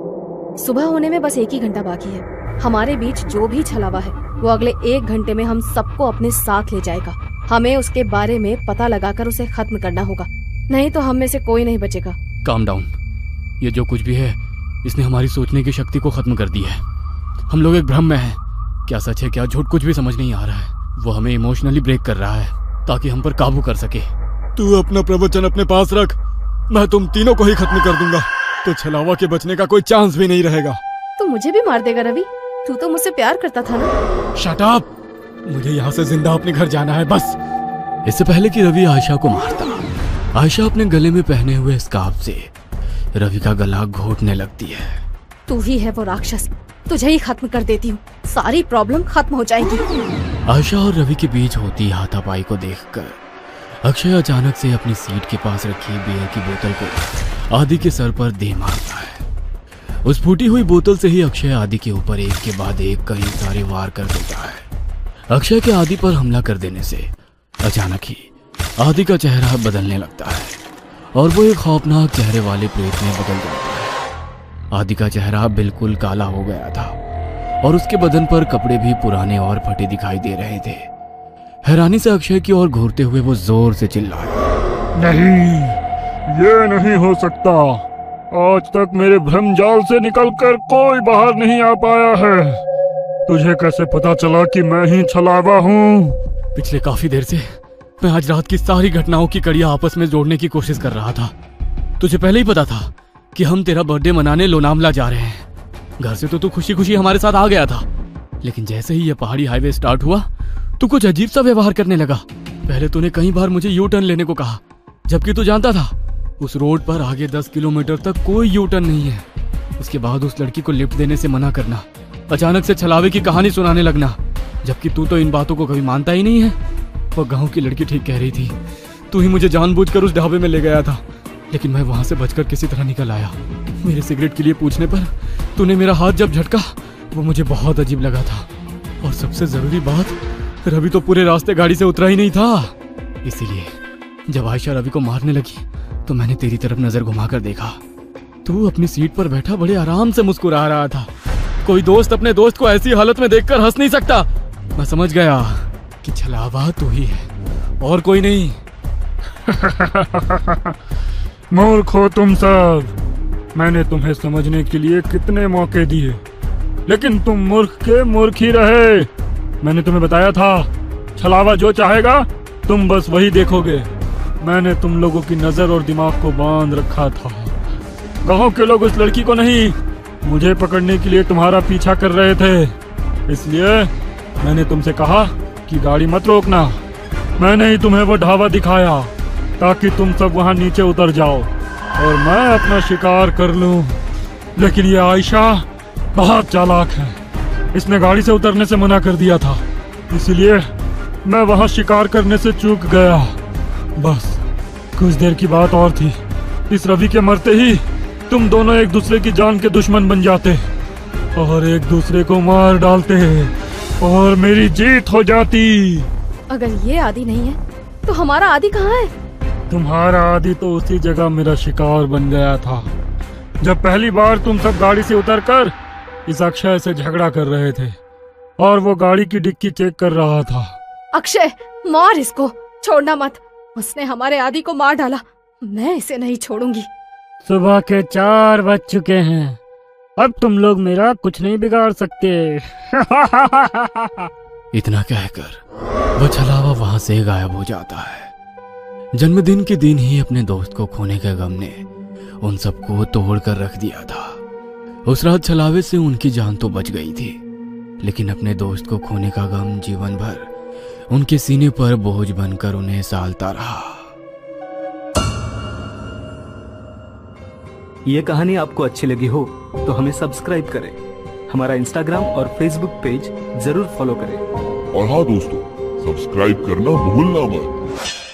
सुबह होने में बस 1 ही घंटा बाकी है। हमारे बीच जो भी छलावा है वो अगले 1 घंटे में हम सबको अपने साथ ले जाएगा। हमें उसके बारे में पता लगाकर उसे खत्म करना होगा, नहीं तो हम में से कोई नहीं बचेगा। Calm down. ये जो कुछ भी है इसने हमारी सोचने की शक्ति को खत्म कर दी है। हम लोग एक भ्रम में हैं। क्या सच है क्या झूठ कुछ भी समझ नहीं आ रहा है। वो हमें इमोशनली ब्रेक कर रहा है ताकि हम पर काबू कर सके। तू अपना प्रवचन अपने पास रख, मैं तुम तीनों को ही खत्म कर दूंगा, तो छलावा के बचने का कोई चांस भी नहीं रहेगा। तू मुझे भी मार देगा रवि? तू तो मुझसे प्यार करता था ना। Shut up! मुझे यहाँ से जिंदा अपने घर जाना है बस। इससे पहले कि रवि आयशा को मारता, आयशा अपने गले में पहने हुए स्कार्फ से रवि का गला घोटने लगती है। तू ही है वो राक्षस, तुझे ही खत्म कर देती हूँ, सारी प्रॉब्लम खत्म हो जाएगी। आयशा और रवि के बीच होती हाथापाई को देखकर अक्षय अचानक से अपनी सीट के पास रखी बियर की बोतल को आदि के सर पर दे मारता है। उस फूटी हुई बोतल से ही अक्षय आदि के ऊपर एक के बाद एक कई सारे वार कर देता है। अक्षय के आदि पर हमला कर देने से अचानक ही आदि का चेहरा बदलने लगता है और वो एक खौफनाक चेहरे वाले प्रेत में बदल जाता है। आदि का चेहरा बिल्कुल काला हो गया था और उसके बदन पर कपड़े भी पुराने और फटे दिखाई दे रहे थे। हैरानी से अक्षय की ओर घूरते हुए वो जोर से चिल्लाया, नहीं, ये नहीं हो सकता। आज तक मेरे भ्रमजाल से निकलकर कोई बाहर नहीं आ पाया है। तुझे कैसे पता चला कि मैं ही छलावा हूँ? पिछले काफी देर से मैं आज रात की सारी घटनाओं की कड़ियां आपस में जोड़ने की कोशिश कर रहा था। तुझे पहले ही पता था कि हम तेरा बर्थडे मनाने लोनावला जा रहे हैं। घर से तो तू खुशी खुशी हमारे साथ आ गया था, लेकिन जैसे ही ये पहाड़ी हाईवे स्टार्ट हुआ तू कुछ अजीब सा व्यवहार करने लगा। पहले तूने कई बार मुझे यू टर्न लेने को कहा, जबकि तू जानता था उस रोड पर आगे 10 किलोमीटर तक कोई यू टर्न नहीं है। उसके बाद उस लड़की को लिफ्ट देने से मना करना, अचानक से छलावे की कहानी सुनाने लगना, जबकि तू तो इन बातों को कभी मानता ही नहीं है। वो गांव की लड़की ठीक कह रही थी, तू ही मुझे जानबूझकर उस ढाबे में ले गया था, लेकिन मैं वहां से बचकर किसी तरह निकल आया। मेरे सिगरेट के लिए पूछने पर तूने मेरा हाथ जब झटका वो मुझे बहुत अजीब लगा था। और सबसे जरूरी बात, रवि तो पूरे रास्ते गाड़ी से उतरा ही नहीं था। इसीलिए जब आयशा रवि को मारने लगी तो मैंने तेरी तरफ नजर घुमाकर देखा। तू अपनी सीट पर बैठा बड़े आराम से मुस्कुरा रहा था। कोई दोस्त अपने दोस्त को ऐसी हालत में देखकर हंस नहीं सकता। मैं समझ गया कि छलावा तू ही है और कोई नहीं। मूर्ख हो तुम सब। मैंने तुम्हें समझने के लिए कितने मौके दिए, लेकिन तुम मूर्ख के मूर्ख ही रहे। मैंने तुम्हें बताया था, छलावा जो चाहेगा तुम बस वही देखोगे। मैंने तुम लोगों की नजर और दिमाग को बांध रखा था। गांव के लोग उस लड़की को नहीं, मुझे पकड़ने के लिए तुम्हारा पीछा कर रहे थे। इसलिए मैंने तुमसे कहा कि गाड़ी मत रोकना। मैंने ही तुम्हें वो ढाबा दिखाया ताकि तुम सब वहां नीचे उतर जाओ और मैं अपना शिकार कर लूं। लेकिन ये आयशा बहुत चालाक है। इसने गाड़ी से उतरने से मना कर दिया था, इसलिए मैं वहां शिकार करने से चूक गया। बस कुछ देर की बात और थी, इस रवि के मरते ही तुम दोनों एक दूसरे की जान के दुश्मन बन जाते और एक दूसरे को मार डालते और मेरी जीत हो जाती। अगर ये आदि नहीं है तो हमारा आदि कहाँ है? तुम्हारा आदि तो उसी जगह मेरा शिकार बन गया था, जब पहली बार तुम सब गाड़ी से उतरकर इस अक्षय से झगड़ा कर रहे थे और वो गाड़ी की डिक्की चेक कर रहा था। अक्षय, मार इसको, छोड़ना मत। उसने हमारे आदि को मार डाला, मैं इसे नहीं छोड़ूंगी। सुबह के 4 बज चुके हैं, अब तुम लोग मेरा कुछ नहीं बिगाड़ सकते। इतना कहकर वो छलावा वहां से गायब हो जाता है। जन्मदिन के दिन ही अपने दोस्त को खोने के गम ने उन सबको तोड़ कर रख दिया था। उस रात छलावे से उनकी जान तो बच गई थी, लेकिन अपने दोस्त को खोने का गम जीवन भर उनके सीने पर बोझ बनकर उन्हें सालता रहा। ये कहानी आपको अच्छी लगी हो तो हमें सब्सक्राइब करें, हमारा इंस्टाग्राम और फेसबुक पेज जरूर फॉलो करें। और हाँ दोस्तों, सब्सक्राइब करना भूलना मत।